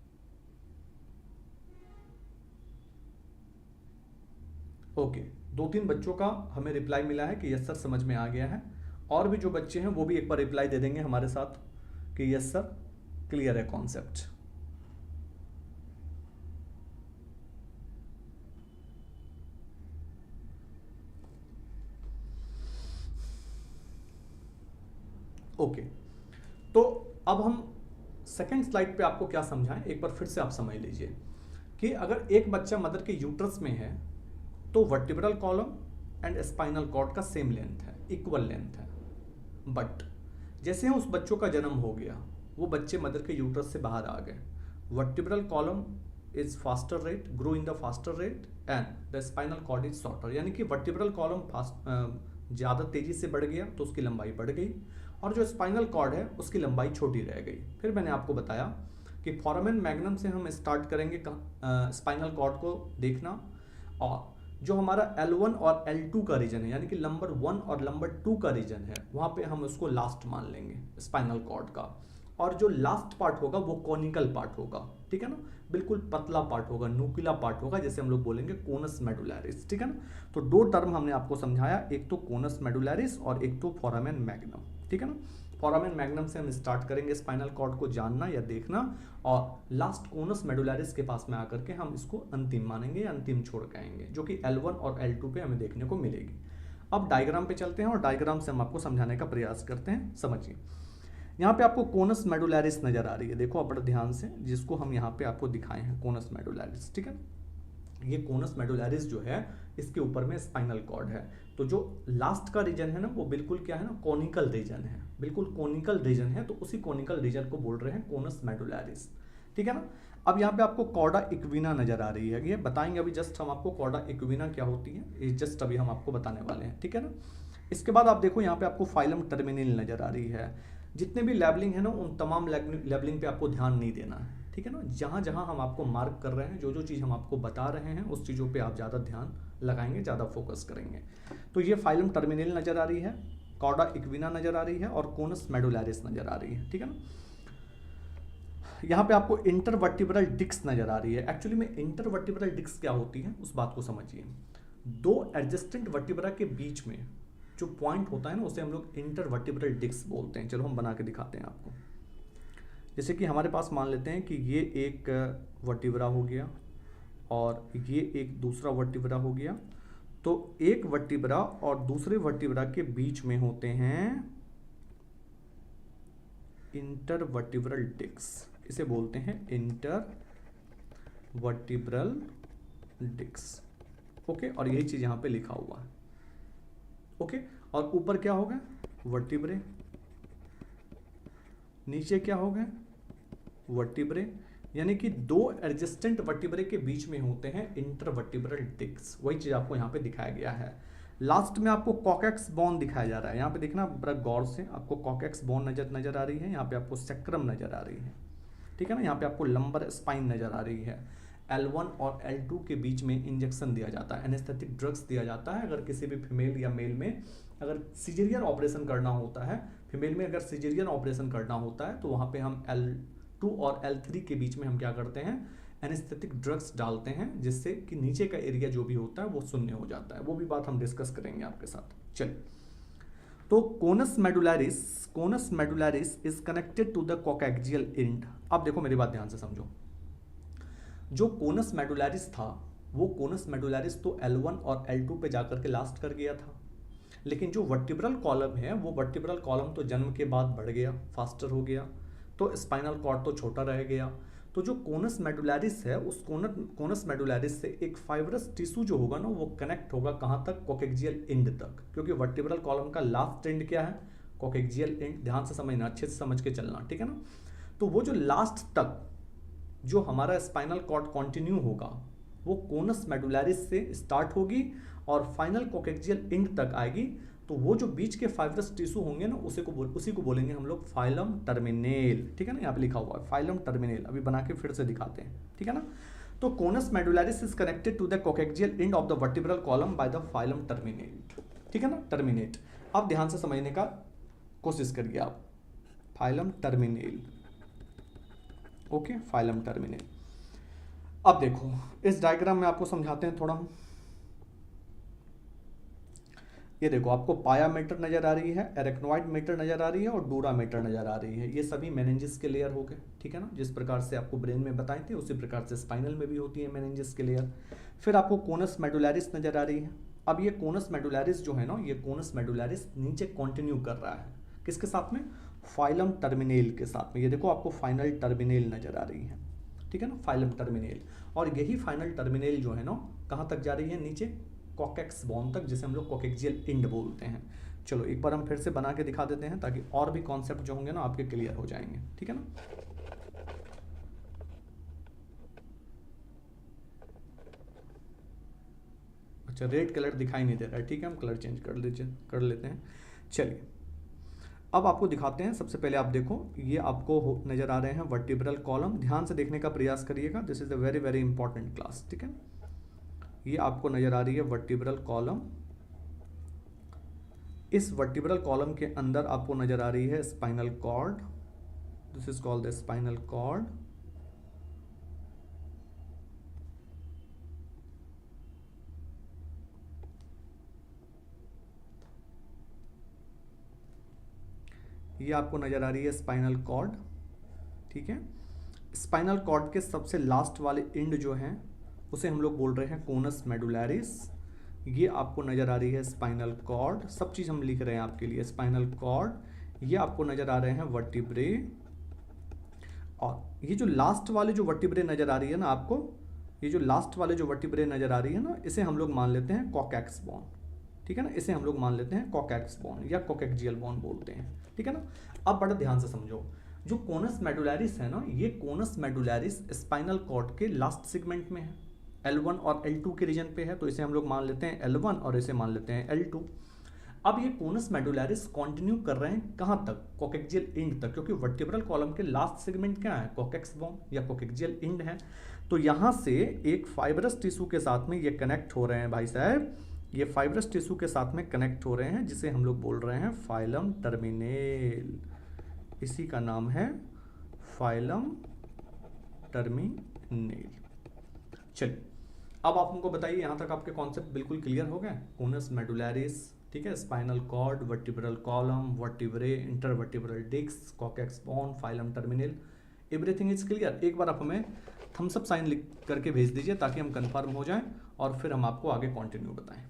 ओके, 2-3 बच्चों का हमें रिप्लाई मिला है कि यस सर समझ में आ गया है, और भी जो बच्चे हैं वो भी एक बार रिप्लाई दे देंगे हमारे साथ कि यस सर क्लियर है कॉन्सेप्ट। ओके, तो अब हम सेकंड स्लाइड पे आपको क्या समझाएं, एक बार फिर से आप समझ लीजिए कि अगर एक बच्चा मदर के यूट्रस में है तो vertebral column and spinal cord का सेम लेंथ है, इक्वल लेंथ है, बट जैसे उस बच्चों का जन्म हो गया, वो बच्चे मदर के यूट्रस से बाहर आ गए, vertebral column is faster rate, grow in the faster rate and the spinal cord is shorter, यानी कि वर्टिब्रल कॉलम ज़्यादा तेजी से बढ़ गया तो उसकी लंबाई बढ़ गई, और जो स्पाइनल कॉर्ड है उसकी लंबाई छोटी रह गई। फिर मैंने आपको बताया कि फोरामेन मैग्नम से हम स्टार्ट करेंगे स्पाइनल कॉर्ड को देखना, और जो हमारा L1 और L2 का रीजन है, यानी कि नंबर 1 और नंबर 2 का रीजन है, वहाँ पे हम उसको लास्ट मान लेंगे स्पाइनल कॉर्ड का, और जो लास्ट पार्ट होगा वो कॉनिकल पार्ट होगा, ठीक है ना, बिल्कुल पतला पार्ट होगा, न्यूक्लियर पार्ट होगा, जैसे हम लोग बोलेंगे कोनस मेडुलैरिस, ठीक है ना। तो 2 टर्म हमने आपको समझाया, एक तो कोनस मेडुलैरिस और एक तो फोरामेन मैग्नम। ठीक है ना। फोरामेन मैग्नम से हम स्टार्ट करेंगे स्पाइनल कॉर्ड को जानना या देखना, और लास्ट कोनस मेडुलरिस के पास में आकर के हम इसको अंतिम मानेंगे या अंतिम छोड़ के आएंगे, जो कि L1 और L2 पे हमें देखने को मिलेगी। अब डायग्राम पे चलते हैं और डायग्राम से हम आपको समझाने का प्रयास करते हैं। समझिए, यहाँ पे आपको कोनस मेडुलरिस नजर आ रही है, देखो आप बड़े ध्यान से, जिसको हम यहाँ पे आपको दिखाए हैं कोनस मेडुलरिस, ठीक है। ये कोनस मेडुलरिस जो है इसके ऊपर में स्पाइनल कॉर्ड है। तो जो लास्ट का रीजन है ना वो बिल्कुल क्या है ना, कोनिकल रीजन है, बिल्कुल कोनिकल रीजन है, तो उसी कोनिकल रीजन को बोल रहे हैं कोनस मेडुलरिस, ठीक है ना। अब यहाँ पे आपको कॉर्डा इक्विना नजर आ रही है, ये बताएंगे अभी जस्ट हम आपको कॉर्डा इक्विना क्या होती है, ये जस्ट अभी हम आपको बताने वाले हैं, ठीक है ना। इसके बाद आप देखो यहाँ पे आपको फाइलम टर्मिनल नजर आ रही है। जितने भी लेबलिंग है ना उन तमाम लेबलिंग पे आपको ध्यान नहीं देना है, ठीक है ना। जहाँ जहाँ हम आपको मार्क कर रहे हैं, जो जो चीज़ हम आपको बता रहे हैं उस चीज़ों पे आप ज़्यादा ध्यान लगाएंगे, ज़्यादा फोकस करेंगे। तो ये फाइलम टर्मिनल नज़र आ रही है, कॉर्डा इक्विना नज़र आ रही है और कोनस मेडुलरिस नज़र आ रही है, ठीक है ना। यहाँ पे आपको इंटरवर्टिब्रल डिस्क नज़र आ रही है। एक्चुअली में इंटरवर्टिब्रल डिस्क क्या होती है उस बात को समझिए। दो एडजस्टेंट वर्टिब्रा के बीच में जो पॉइंट होता है ना उसे हम लोग इंटरवर्टिब्रल डिस्क बोलते हैं। चलो हम बना के दिखाते हैं आपको। जैसे कि हमारे पास मान लेते हैं कि ये एक वर्टिब्रा हो गया और ये एक दूसरा वर्टिब्रा हो गया। तो एक वर्टिब्रा और दूसरे वर्टिब्रा के बीच में होते हैं इंटरवर्टिब्रल डिस्क, इसे बोलते हैं इंटरवर्टिब्रल डिस्क। ओके, और यही चीज़ यहाँ पे लिखा हुआ है। ओके, और ऊपर क्या होगा, वर्टिब्रे, नीचे क्या होगा, वर्टिब्रे, यानी कि दो एडजस्टेंट वर्टिब्रे के बीच में होते हैं इंटरवर्टिब्रल डिस्क। वही चीज़ आपको यहाँ पे दिखाया गया है। लास्ट में आपको कॉकेक्स बोन दिखाया जा रहा है, यहाँ पे देखना बड़ा गौर से, आपको कॉकेक्स बोन नजर आ रही है, यहाँ पे आपको सेक्रम नजर आ रही है, ठीक है ना। यहाँ पे आपको लंबर स्पाइन नजर आ रही है। L1 और L2 के बीच में इंजेक्शन दिया जाता है, एनेस्थेटिक ड्रग्स दिया जाता है। अगर किसी भी फीमेल या मेल में अगर सिजेरियन ऑपरेशन करना होता है, फीमेल में अगर सिजेरियन ऑपरेशन करना होता है तो वहाँ पे हम L2 और L3 के बीच में हम क्या करते हैं, एनेस्थेटिक ड्रग्स डालते हैं, जिससे कि नीचे का एरिया जो भी होता है वो शून्य हो जाता है। वो भी बात हम डिस्कस करेंगे आपके साथ। चलिए, तो conus medullaris is connected to the coccygeal end. अब देखो मेरी बात ध्यान से समझो। जो कोनस मेडुलरिस था वो कोनस मेडुलरिस तो L1 और L2 पे जाकर के लास्ट कर गया था, लेकिन जो वर्टिब्रल कॉलम है वो वर्टिब्रल कॉलम तो जन्म के बाद बढ़ गया, फास्टर हो गया, तो स्पाइनल कॉर्ड तो छोटा रह गया। तो जो कोनस मेडुलरिस है उस कोनस मेडुलरिस से एक फाइब्रस टिश्यू जो होगा ना वो कनेक्ट होगा कहाँ तक, कोकैक्सियल एंड तक, क्योंकि वर्टिब्रल कॉलम का लास्ट एंड क्या है, कोकैक्सियल एंड। ध्यान से समझना, अच्छे से समझ के चलना, ठीक है ना। तो वो जो लास्ट तक जो हमारा स्पाइनल कॉर्ड कंटिन्यू होगा वो कोनस मेडुलरिस से स्टार्ट होगी और फाइनल कोकैक्सियल एंड तक आएगी। तो वो जो बीच के फाइब्रस टिश्यू होंगे ना उसी को बोलेंगे हम लोग फाइलम टर्मिनेल, ठीक है ना। यहाँ पे लिखा हुआ है फाइलम टर्मिनेल, अभी बना के फिर से दिखाते हैं, ठीक है ना। तो conus medullaris is connected to the coccygeal end of the vertebral column by the filum terminale, ठीक है ना, टर्मिनेट। अब ध्यान से समझने का कोशिश करिए आप, फाइलम टर्मिनेल, ओके, फाइलम टर्मिनेल। अब देखो इस डायग्राम में आपको समझाते हैं थोड़ा। ये देखो आपको पाया मेटर नजर आ रही है, एरेक्नोइड मेटर नजर आ रही है और डूरा मेटर नजर आ रही है। ये सभी मेनिंजेस के लेयर हो गए, ठीक है ना। जिस प्रकार से आपको ब्रेन में बताए थे उसी प्रकार से स्पाइनल में भी होती है मेनिंजेस के लेयर। फिर आपको कोनस मेडुलरिस नजर आ रही है। अब ये कोनस मेडुलरिस जो है ना, ये कोनस मेडुलरिस नीचे कंटिन्यू कर रहा है, किसके साथ में, फाइलम टर्मिनेल के साथ में। ये देखो आपको फाइनल टर्मिनेल नजर आ रही है, ठीक है ना, फाइलम टर्मिनेल। और यही फाइनल टर्मिनेल जो है ना कहाँ तक जा रही है, नीचे कॉकेक्स बोन तक, जिसे हम लोग कोकैक्सियल एंड बोलते हैं। चलो एक बार हम फिर से बना के दिखा देते हैं ताकि और भी कॉन्सेप्ट जो होंगे ना आपके क्लियर हो जाएंगे, ठीक है ना। अच्छा, रेड कलर दिखाई नहीं दे रहा है, ठीक है, हम कलर चेंज कर लेते हैं। चलिए अब आपको दिखाते हैं। सबसे पहले आप देखो, ये आपको नजर आ रहे हैं वर्टिब्रल कॉलम। ध्यान से देखने का प्रयास करिएगा, this is a very very important class, ठीक है। ये आपको नजर आ रही है वर्टिब्रल कॉलम। इस वर्टिब्रल कॉलम के अंदर आपको नजर आ रही है spinal cord, this is called the spinal cord. ये आपको नज़र आ रही है स्पाइनल कॉर्ड, ठीक है। स्पाइनल कॉर्ड के सबसे लास्ट वाले एंड जो हैं उसे हम लोग बोल रहे हैं कोनस मेडुलैरिस। ये आपको नज़र आ रही है स्पाइनल कॉर्ड, सब चीज़ हम लिख रहे हैं आपके लिए। स्पाइनल कॉर्ड, ये आपको नज़र आ रहे हैं वर्टिब्रे, और ये जो लास्ट वाले जो वर्टिब्रे नज़र आ रही है ना आपको, ये जो लास्ट वाले जो वर्टिब्रे नज़र आ रही है ना, इसे हम लोग मान लेते हैं कॉकैक्स बोन, ठीक है ना। इसे हम लोग मान लेते हैं कॉकैक्स बोन या कॉकैक्सियल बोन बोलते हैं, ठीक है ना। अब बड़ा ध्यान से समझो, जो कोनस मेडुलैरिस है ना, ये कोनस मेडुलैरिस स्पाइनल कॉर्ड के लास्ट सेगमेंट में है, L1 और L2 के रीजन पे है, तो इसे हम लोग मान लेते हैं L1 और इसे मान लेते हैं L2। अब ये कोनस मेडुलैरिस कंटिन्यू कर रहे हैं कहाँ तक, कॉकैक्सियल एंड तक, क्योंकि वर्टिब्रल कॉलम के लास्ट सेगमेंट क्या है, कॉकैक्स बोन या कॉकैक्सियल एंड है। तो यहाँ से एक फाइब्रस टिश्यू के साथ में ये कनेक्ट हो रहे हैं भाई साहब, ये फाइब्रस टिश्यू के साथ में कनेक्ट हो रहे हैं, जिसे हम लोग बोल रहे हैं फाइलम टर्मिनेल। इसी का नाम है फाइलम टर्मिनेल। चलिए अब आप हमको बताइए, यहाँ तक आपके कॉन्सेप्ट बिल्कुल क्लियर हो गए। कोनस मेडुलैरिस, ठीक है, spinal cord, vertebral column, vertebrae, intervertebral disc, coccyx bone, filum terminale, everything is clear. एक बार आप हमें थम्स अप साइन लिख करके भेज दीजिए ताकि हम कंफर्म हो जाएं और फिर हम आपको आगे कंटिन्यू बताएं।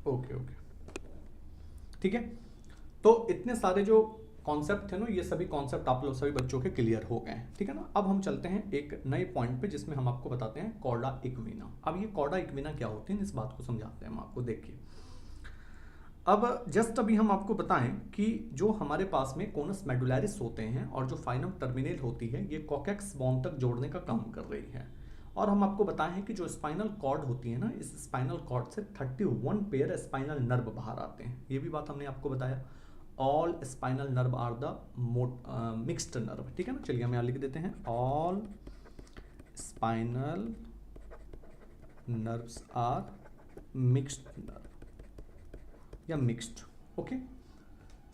ओके ओके, ठीक है। तो इतने सारे जो कॉन्सेप्ट थे ना, ये सभी कॉन्सेप्ट आप लोग सभी बच्चों के क्लियर हो गए हैं, ठीक है ना। अब हम चलते हैं एक नए पॉइंट पे जिसमें हम आपको बताते हैं कॉर्डा इक्विना। अब ये कॉर्डा इक्विना क्या होते हैं, इस बात को समझाते हैं हम आपको। देखिए अब जस्ट अभी हम आपको बताएं कि जो हमारे पास में कोनस मेडुलैरिस होते हैं और जो फाइलम टर्मिनेल होती है, ये कॉकैक्स बोन तक जोड़ने का काम कर रही है। और हम आपको बताएं हैं कि जो स्पाइनल कॉर्ड होती है ना, इस स्पाइनल कॉर्ड से 31 पेयर स्पाइनल नर्व बाहर आते हैं। ये भी बात हमने आपको बताया। All spinal nerve are the mixed nerve, ठीक है ना। चलिए हम यहाँ लिख देते हैं all spinal nerves are mixed nerve या मिक्स्ड, ओके।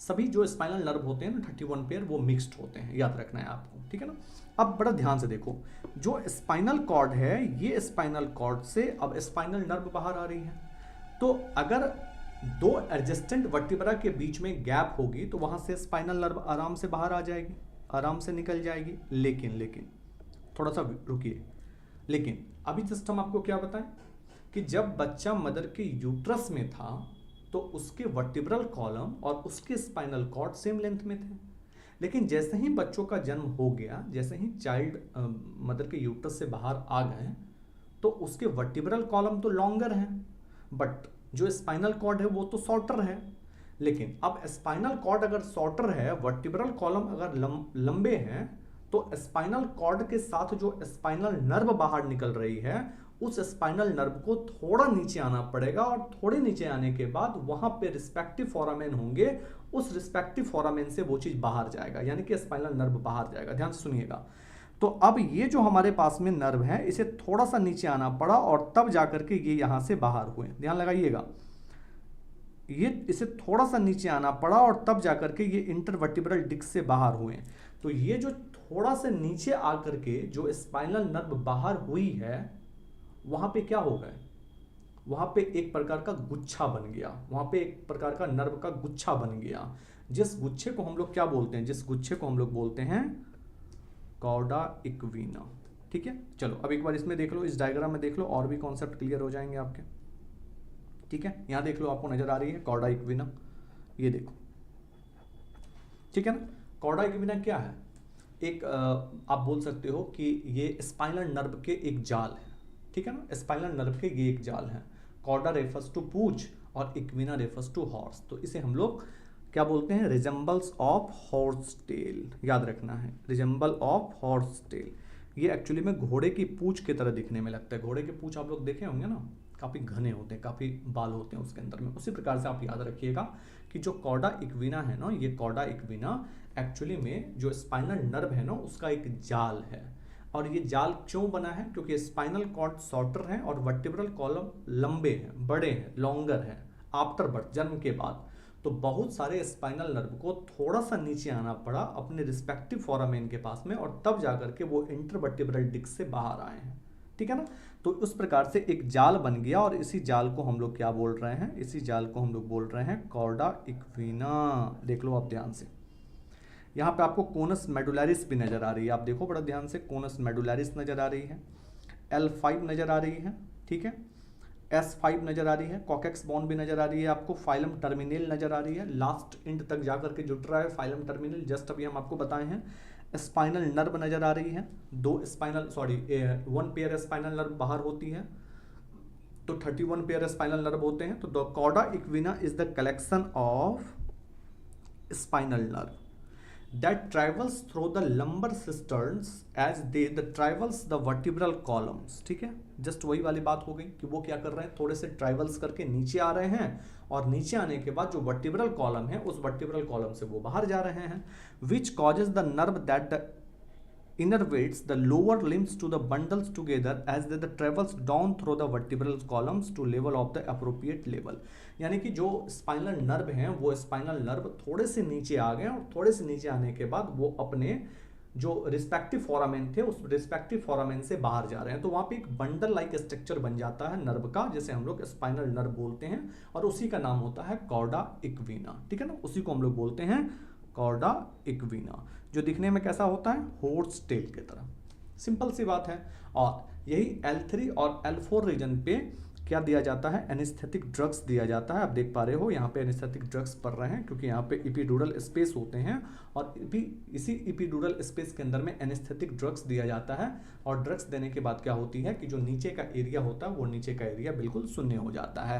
सभी जो स्पाइनल नर्व होते हैं ना 31 पेयर, वो मिक्स्ड होते हैं, याद रखना है आपको, ठीक है ना। अब बड़ा ध्यान से देखो, जो स्पाइनल कॉर्ड है, ये स्पाइनल कॉर्ड से अब स्पाइनल नर्व बाहर आ रही है। तो अगर दो एडजेस्टेंट वर्टिब्रा के बीच में गैप होगी तो वहां से स्पाइनल नर्व आराम से बाहर आ जाएगी, आराम से निकल जाएगी। लेकिन थोड़ा सा रुकिए, लेकिन अभी जस्ट हम आपको क्या बताएं कि जब बच्चा मदर के यूट्रस में था तो उसके वर्टिब्रल कॉलम और उसके स्पाइनल कॉर्ड सेम लेंथ में थे। लेकिन जैसे ही बच्चों का जन्म हो गया, जैसे ही चाइल्ड मदर के यूट्रस से बाहर आ गए, तो उसके वर्टिब्रल कॉलम तो लॉन्गर हैं, बट जो स्पाइनल कॉर्ड है वो तो शॉर्टर है। लेकिन अब स्पाइनल कॉर्ड अगर शॉर्टर है, वर्टिब्रल कॉलम अगर लंबे हैं, तो स्पाइनल कॉर्ड के साथ जो स्पाइनल नर्व बाहर निकल रही है, उस स्पाइनल नर्व को थोड़ा नीचे आना पड़ेगा, और थोड़े नीचे आने के बाद वहां पे रिस्पेक्टिव फोरामेन होंगे, उस रिस्पेक्टिव फोरामेन से वो चीज बाहर जाएगा, यानी कि स्पाइनल नर्व बाहर जाएगा। ध्यान से सुनिएगा। तो अब ये जो हमारे पास में नर्व है, इसे थोड़ा सा नीचे आना पड़ा और तब जाकर के ये यहां से बाहर हुए। ध्यान लगाइएगा, ये इसे थोड़ा सा नीचे आना पड़ा और तब जाकर के ये इंटरवर्टिब्रल डिस्क से बाहर हुए। तो ये जो थोड़ा सा नीचे आकर के जो स्पाइनल नर्व बाहर हुई है, वहां पे क्या हो गए, वहां पे एक प्रकार का गुच्छा बन गया, वहां पे एक प्रकार का नर्व का गुच्छा बन गया, जिस गुच्छे को हम लोग क्या बोलते हैं, जिस गुच्छे को हम लोग बोलते हैं कॉर्डा इक्विना, ठीक है। चलो अब एक बार इसमें देख लो, इस डायग्राम में देख लो, और भी कॉन्सेप्ट क्लियर हो जाएंगे आपके, ठीक है। यहां देख लो, आपको नजर आ रही है कॉर्डा इक्विना, ये देखो, ठीक है ना। कॉर्डा इक्विना क्या है, एक आप बोल सकते हो कि ये स्पाइनल नर्व के एक जाल है, ठीक है ना। स्पाइनल नर्व के ये एक जाल है। कॉर्डा रेफर्स टू पूंछ और इक्विना रेफर्स टू हॉर्स। तो इसे हम लोग क्या बोलते हैं, रिजेंबल्स ऑफ हॉर्स टेल, याद रखना है, रिजेंबल ऑफ हॉर्स टेल। ये एक्चुअली में घोड़े की पूंछ की तरह दिखने में लगता है। घोड़े के पूंछ आप लोग देखे होंगे ना, काफ़ी घने होते हैं, काफ़ी बाल होते हैं उसके अंदर में। उसी प्रकार से आप याद रखिएगा कि जो कॉर्डा इक्विना है ना, ये कॉर्डा इक्विना एक्चुअली में जो स्पाइनल नर्व है ना उसका एक जाल है। और ये जाल क्यों बना है? क्योंकि स्पाइनल कॉर्ड शॉर्टर है और वर्टिब्रल कॉलम लंबे हैं, बड़े हैं, लॉन्गर हैं आफ्टर बर्थ, जन्म के बाद। तो बहुत सारे स्पाइनल नर्व को थोड़ा सा नीचे आना पड़ा अपने रिस्पेक्टिव फोरामेन के पास में, और तब जाकर के वो इंटरवर्टिब्रल डिस्क से बाहर आए हैं। ठीक है ना। तो उस प्रकार से एक जाल बन गया, और इसी जाल को हम लोग क्या बोल रहे हैं? इसी जाल को हम लोग बोल रहे हैं कॉर्डा इक्विना। देख लो आप ध्यान से, यहाँ पे आपको कोनस मेडुलरिस भी नजर आ रही है। आप देखो बड़ा ध्यान से, कोनस मेडुलरिस नजर आ रही है, L5 नजर आ रही है, ठीक है, S5 नजर आ रही है, कॉकेक्स बोन भी नजर आ रही है आपको, फाइलम टर्मिनल नजर आ रही है, लास्ट एंड तक जाकर के जुट रहा है फाइलम टर्मिनल, जस्ट अभी हम आपको बताए हैं। स्पाइनल नर्व नजर आ रही है, वन पेयर स्पाइनल नर्व बाहर होती है, तो 31 पेयर स्पाइनल नर्व होते हैं। तो the chorda equina is the collection of spinal nerve that travels through the lumbar cisterns as they travels the vertebral columns। ठीक है, जस्ट वही वाली बात हो गई कि वो क्या कर रहे हैं, थोड़े से ट्राइवल्स करके नीचे आ रहे हैं, और नीचे आने के बाद जो वर्टिब्रल कॉलम है उस वर्टिब्रल कॉलम से वो बाहर जा रहे हैं, which causes the nerve that innervates the lower limbs to the bundles together as they travels down through the vertebral columns to level of the appropriate level। यानी कि जो स्पाइनल नर्व हैं वो स्पाइनल नर्व थोड़े से नीचे आ गए, और थोड़े से नीचे आने के बाद वो अपने जो रिस्पेक्टिव फोरामेन थे उस रिस्पेक्टिव फोरामेन से बाहर जा रहे हैं। तो वहाँ पे एक बंडल लाइक स्ट्रक्चर बन जाता है नर्व का, जैसे हम लोग स्पाइनल नर्व बोलते हैं, और उसी का नाम होता है कॉर्डा इक्विना। ठीक है ना, उसी को हम लोग बोलते हैं कॉर्डा इक्विना, जो दिखने में कैसा होता है, हॉर्स टेल की तरह। सिंपल सी बात है। और यही L3 और L4 रीजन पे क्या दिया जाता है, एनेस्थेटिक ड्रग्स दिया जाता है। आप देख पा रहे हो यहाँ पे एनेस्थेटिक ड्रग्स पड़ रहे हैं, क्योंकि यहाँ पे इपिड्यूरल स्पेस होते हैं, और इसी इपिड्यूरल स्पेस के अंदर में एनेस्थेटिक ड्रग्स दिया जाता है। और ड्रग्स देने के बाद क्या होती है कि जो नीचे का एरिया होता है वो नीचे का एरिया बिल्कुल शून्य हो जाता है।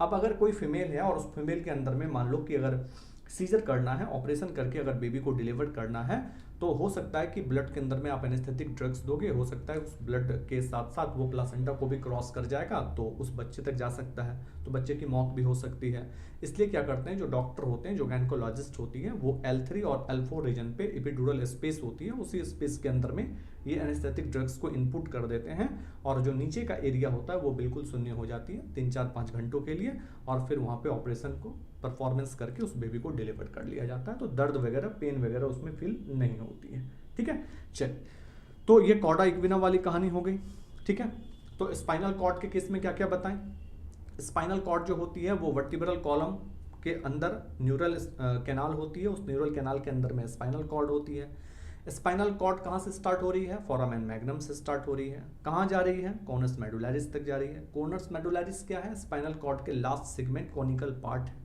अब अगर कोई फीमेल है और उस फीमेल के अंदर में मान लो कि अगर सीजर करना है, ऑपरेशन करके अगर बेबी को डिलीवर करना है, तो हो सकता है कि ब्लड के अंदर में आप एनेस्थेटिक ड्रग्स दोगे, हो सकता है उस ब्लड के साथ साथ वो प्लासेंटा को भी क्रॉस कर जाएगा, तो उस बच्चे तक जा सकता है, तो बच्चे की मौत भी हो सकती है। इसलिए क्या करते हैं जो डॉक्टर होते हैं, जो गायनेकोलॉजिस्ट होती है, वो L3 और L4 रीजन पे एपिड्यूरल स्पेस होती है, उसी स्पेस के अंदर में ये एनेस्थेटिक ड्रग्स को इनपुट कर देते हैं, और जो नीचे का एरिया होता है वो बिल्कुल शून्य हो जाती है 3-4-5 घंटों के लिए, और फिर वहाँ पे ऑपरेशन को परफॉर्मेंस करके उस बेबी को डिलीवर कर लिया जाता है। तो दर्द वगैरह, पेन वगैरह उसमें फील नहीं होती है। ठीक है, चल, तो ये कॉर्डा इक्विना वाली कहानी हो गई। ठीक है, तो स्पाइनल कॉर्ड के केस में क्या क्या बताएं। स्पाइनल कॉर्ड जो होती है वो वर्टिब्रल कॉलम के अंदर न्यूरल कैनाल होती है, उस न्यूरल कैनाल के अंदर में स्पाइनल कॉर्ड होती है। स्पाइनल कॉर्ड कहाँ से स्टार्ट हो रही है, फोरामेन मैग्नम से स्टार्ट हो रही है। कहाँ जा रही है, कोनस मेडुलरिस तक जा रही है। कोनस मेडुलरिस क्या है, स्पाइनल कॉर्ड के लास्ट सेगमेंट कोनिकल पार्ट है।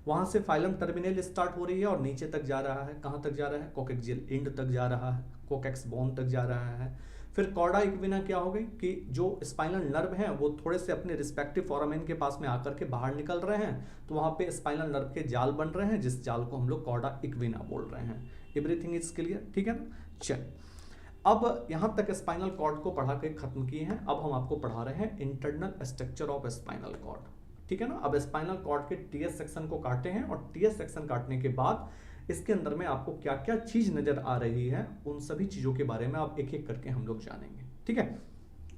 वहाँ से फाइलम टर्मिनल स्टार्ट हो रही है और नीचे तक जा रहा है। कहाँ तक जा रहा है, कोकेक्सियल एंड तक जा रहा है, कोकेक्स बोन तक जा रहा है। फिर कॉर्डा इक्विना क्या हो गई कि जो स्पाइनल नर्व हैं वो थोड़े से अपने रिस्पेक्टिव फोरामेन के पास में आकर के बाहर निकल रहे हैं, तो वहाँ पे स्पाइनल नर्व के जाल बन रहे हैं, जिस जाल को हम लोग कॉर्डा इक्विना बोल रहे हैं। एवरीथिंग इज क्लियर, ठीक है ना। चल, अब यहाँ तक स्पाइनल कॉर्ड को पढ़ा के खत्म किए हैं। अब हम आपको पढ़ा रहे हैं internal structure of spinal cord. ठीक है ना। अब स्पाइनल कॉर्ड के टीएस सेक्शन को काटे हैं, और टीएस सेक्शन काटने के बाद इसके अंदर में आपको क्या क्या चीज नजर आ रही है, उन सभी चीजों के बारे में आप एक एक करके हम लोग जानेंगे। ठीक है,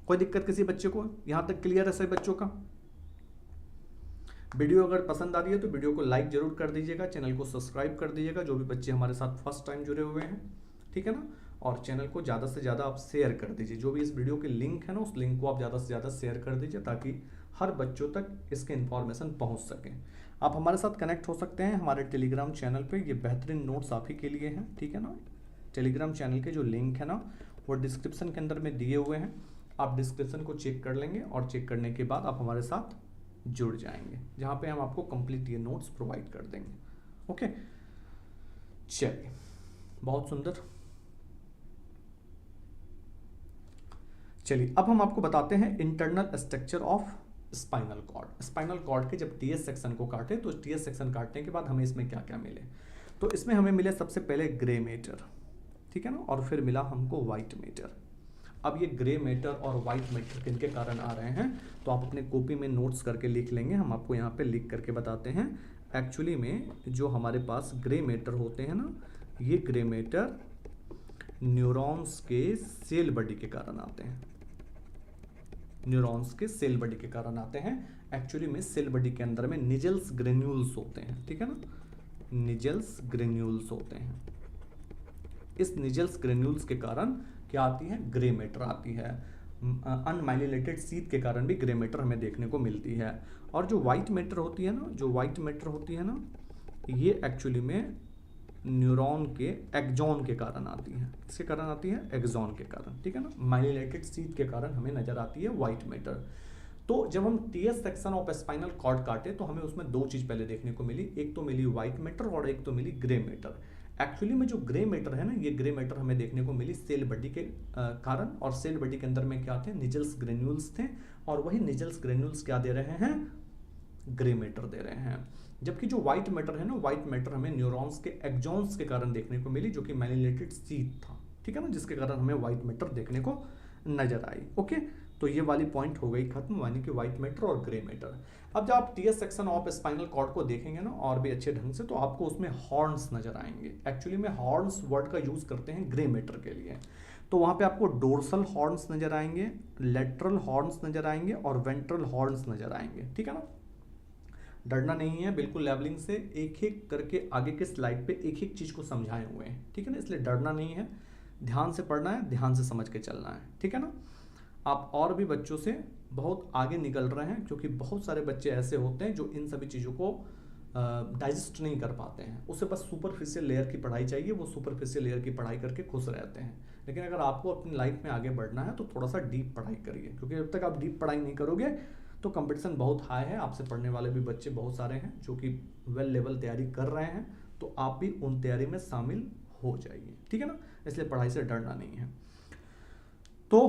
कोई दिक्कत किसी बच्चे को, यहां तक क्लियर है सभी बच्चों का। वीडियो अगर पसंद आ रही है तो वीडियो को लाइक जरूर कर दीजिएगा, चैनल को सब्सक्राइब कर दीजिएगा, जो भी बच्चे हमारे साथ फर्स्ट टाइम जुड़े हुए हैं। ठीक है ना, और चैनल को ज़्यादा से ज़्यादा आप शेयर कर दीजिए। जो भी इस वीडियो के लिंक है ना, उस लिंक को आप ज़्यादा से ज़्यादा शेयर कर दीजिए, ताकि हर बच्चों तक इसके इन्फॉर्मेशन पहुंच सके। आप हमारे साथ कनेक्ट हो सकते हैं हमारे टेलीग्राम चैनल पे, ये बेहतरीन नोट्स आप ही के लिए हैं। ठीक है ना, टेलीग्राम चैनल के जो लिंक है ना वो डिस्क्रिप्शन के अंदर में दिए हुए हैं, आप डिस्क्रिप्शन को चेक कर लेंगे, और चेक करने के बाद आप हमारे साथ जुड़ जाएंगे, जहाँ पे हम आपको कंप्लीट ये नोट्स प्रोवाइड कर देंगे। ओके, चलिए, बहुत सुंदर। चलिए, अब हम आपको बताते हैं internal structure of spinal cord. Spinal cord के जब टीएस सेक्शन को काटे, तो टीएस सेक्शन काटने के बाद हमें इसमें क्या क्या मिले, तो इसमें हमें मिले सबसे पहले ग्रे मैटर, ठीक है ना, और फिर मिला हमको व्हाइट मैटर। अब ये ग्रे मैटर और वाइट मैटर किनके कारण आ रहे हैं, तो आप अपने कॉपी में नोट्स करके लिख लेंगे, हम आपको यहाँ पे लिख करके बताते हैं। एक्चुअली में जो हमारे पास ग्रे मैटर होते हैं ना, ये ग्रे मैटर न्यूरॉन्स के सेल बॉडी के कारण आते हैं, न्यूरॉन्स के सेल बॉडी के कारण आते हैं। एक्चुअली में सेल बॉडी के अंदर में निजल्स ग्रेन्यूल्स होते हैं, ठीक है ना, निजल्स ग्रेन्यूल्स होते हैं। इस निजल्स ग्रेन्यूल्स के कारण क्या आती है, ग्रे मैटर आती है। अनमाइलिनेटेड सीथ के कारण भी ग्रे मैटर हमें देखने को मिलती है। और जो वाइट मैटर होती है ना, जो वाइट मैटर होती है ना, ये एक्चुअली में न्यूरॉन के एक्सॉन के कारण आती है। किसके कारण आती है, एक्सॉन के कारण, ठीक है ना, माइलिनेटेड सीथ के कारण हमें नजर आती है वाइट मैटर। तो जब हम TS section of spinal cord काटे तो हमें उसमें दो चीज पहले देखने को मिली, एक तो मिली व्हाइट मैटर और एक तो मिली ग्रे मैटर। एक्चुअली में जो ग्रे मैटर है ना, ये ग्रे मैटर हमें देखने को मिली सेल बॉडी के कारण, और सेल बॉडी के अंदर में क्या थे, निजल्स ग्रेन्यूल्स थे, और वही निजल्स ग्रेन्यूल्स क्या दे रहे हैं, ग्रे मैटर दे रहे हैं। जबकि जो व्हाइट मैटर है ना, व्हाइट मैटर हमें न्यूरॉन्स के एक्सॉन्स के कारण देखने को मिली, जो कि माइलिनेटेड सीथ था, ठीक है ना, जिसके कारण हमें व्हाइट मैटर देखने को नजर आई। ओके, तो ये वाली पॉइंट हो गई खत्म, यानी कि व्हाइट मैटर और ग्रे मैटर। अब जब आप TS section of spinal cord को देखेंगे ना और भी अच्छे ढंग से, तो आपको उसमें हॉर्न्स नजर आएंगे। एक्चुअली में हॉर्न्स वर्ड का यूज करते हैं ग्रे मैटर के लिए। तो वहां पे आपको डोर्सल हॉर्न्स नजर आएंगे, लेटरल हॉर्न्स नजर आएंगे और वेंट्रल हॉर्न्स नजर आएंगे, ठीक है ना। डरना नहीं है, बिल्कुल लेवलिंग से एक एक करके आगे के स्लाइड पे एक एक चीज को समझाए हुए हैं, ठीक है ना, इसलिए डरना नहीं है, ध्यान से पढ़ना है, ध्यान से समझ के चलना है, ठीक है ना। आप और भी बच्चों से बहुत आगे निकल रहे हैं, क्योंकि बहुत सारे बच्चे ऐसे होते हैं जो इन सभी चीज़ों को डाइजेस्ट नहीं कर पाते हैं, उसे बस सुपरफिशियल लेयर की पढ़ाई चाहिए, वो सुपरफिशियल लेयर की पढ़ाई करके खुश रहते हैं। लेकिन अगर आपको अपनी लाइफ में आगे बढ़ना है तो थोड़ा सा डीप पढ़ाई करिए, क्योंकि जब तक आप डीप पढ़ाई नहीं करोगे तो कंपटीशन बहुत हाई है, आपसे पढ़ने वाले भी बच्चे बहुत सारे हैं जो कि वेल लेवल तैयारी कर रहे हैं, तो आप भी उन तैयारी में शामिल हो जाइए, ठीक है ना। इसलिए पढ़ाई से डरना नहीं है। तो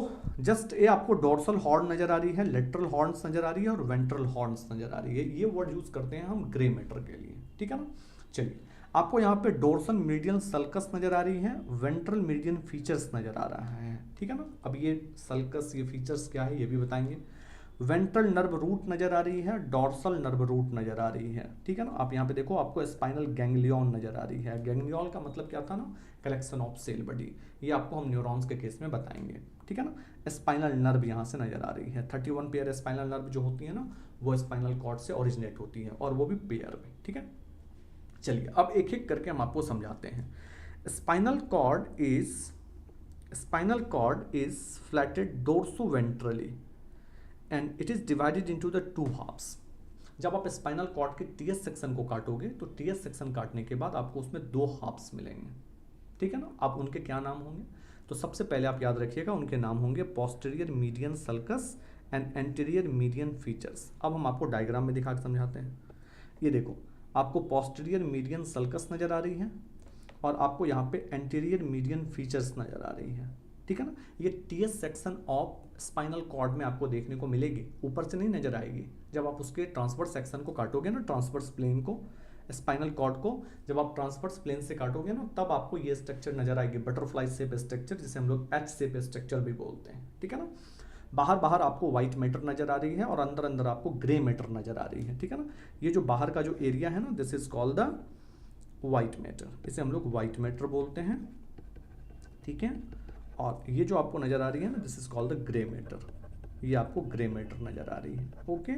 जस्ट ये आपको डोर्सल हॉर्न नजर आ रही है, लेटरल हॉर्न्स नजर आ रही है और वेंट्रल हॉर्न्स नजर आ रही है। ये वर्ड यूज करते हैं हम ग्रे मैटर के लिए, ठीक है ना। चलिए, आपको यहाँ पे डोर्सल मीडियन सल्कस नजर आ रही है, वेंट्रल मीडियन फीचर्स नजर आ रहा है, ठीक है ना। अब ये सल्कस, ये फीचर्स क्या है ये भी बताएंगे। वेंट्रल नर्व रूट नजर आ रही है, डोर्सल नर्व रूट नजर आ रही है, ठीक है ना। आप यहाँ पे देखो, आपको स्पाइनल गैंग्लियन नजर आ रही है। गैंग्लियन का मतलब क्या था ना, कलेक्शन ऑफ सेल बॉडी, ये आपको हम न्यूरॉन्स के केस में बताएंगे, ठीक है ना। स्पाइनल नर्व यहाँ से नजर आ रही है, 31 पेयर स्पाइनल नर्व जो होती है ना, वो स्पाइनल कॉर्ड से ओरिजिनेट होती है, और वो भी पेयर में, ठीक है। चलिए, अब एक एक करके हम आपको समझाते हैं। Spinal cord is flattened dorsoventrally and it is divided into the two halves. जब आप स्पाइनल कॉर्ड के टीएस सेक्शन को काटोगे तो टीएस सेक्शन काटने के बाद आपको उसमें दो हाफ्स मिलेंगे, ठीक है ना। आप उनके क्या नाम होंगे, तो सबसे पहले आप याद रखिएगा, उनके नाम होंगे posterior median sulcus and anterior median features. अब हम आपको डायग्राम में दिखा के समझाते हैं। ये देखो, आपको पोस्टीरियर मीडियन सल्कस नजर आ रही है और आपको यहाँ पे एंटीरियर मीडियन फीचर्स नजर आ रही है, ठीक है ना। ये TS section of spinal cord में आपको देखने को मिलेगी, ऊपर से नहीं नजर आएगी। जब आप उसके ट्रांसवर्स सेक्शन को काटोगे ना, ट्रांसवर्स प्लेन को, स्पाइनल कॉर्ड को जब आप ट्रांसवर्स प्लेन से काटोगे ना, तब आपको ये स्ट्रक्चर नजर आएगी, बटरफ्लाई शेप स्ट्रक्चर, जिसे हम लोग एच शेप स्ट्रक्चर भी बोलते हैं, ठीक है ना। बाहर बाहर आपको व्हाइट मैटर नजर आ रही है और अंदर अंदर आपको ग्रे मैटर नजर आ रही है, ठीक है ना। ये जो बाहर का जो एरिया है ना, this is called the white matter, इसे हम लोग व्हाइट मैटर बोलते हैं, ठीक है। और ये जो आपको नजर आ रही है ना, this is called the grey matter, ये आपको ग्रे मैटर नजर आ रही है, ओके।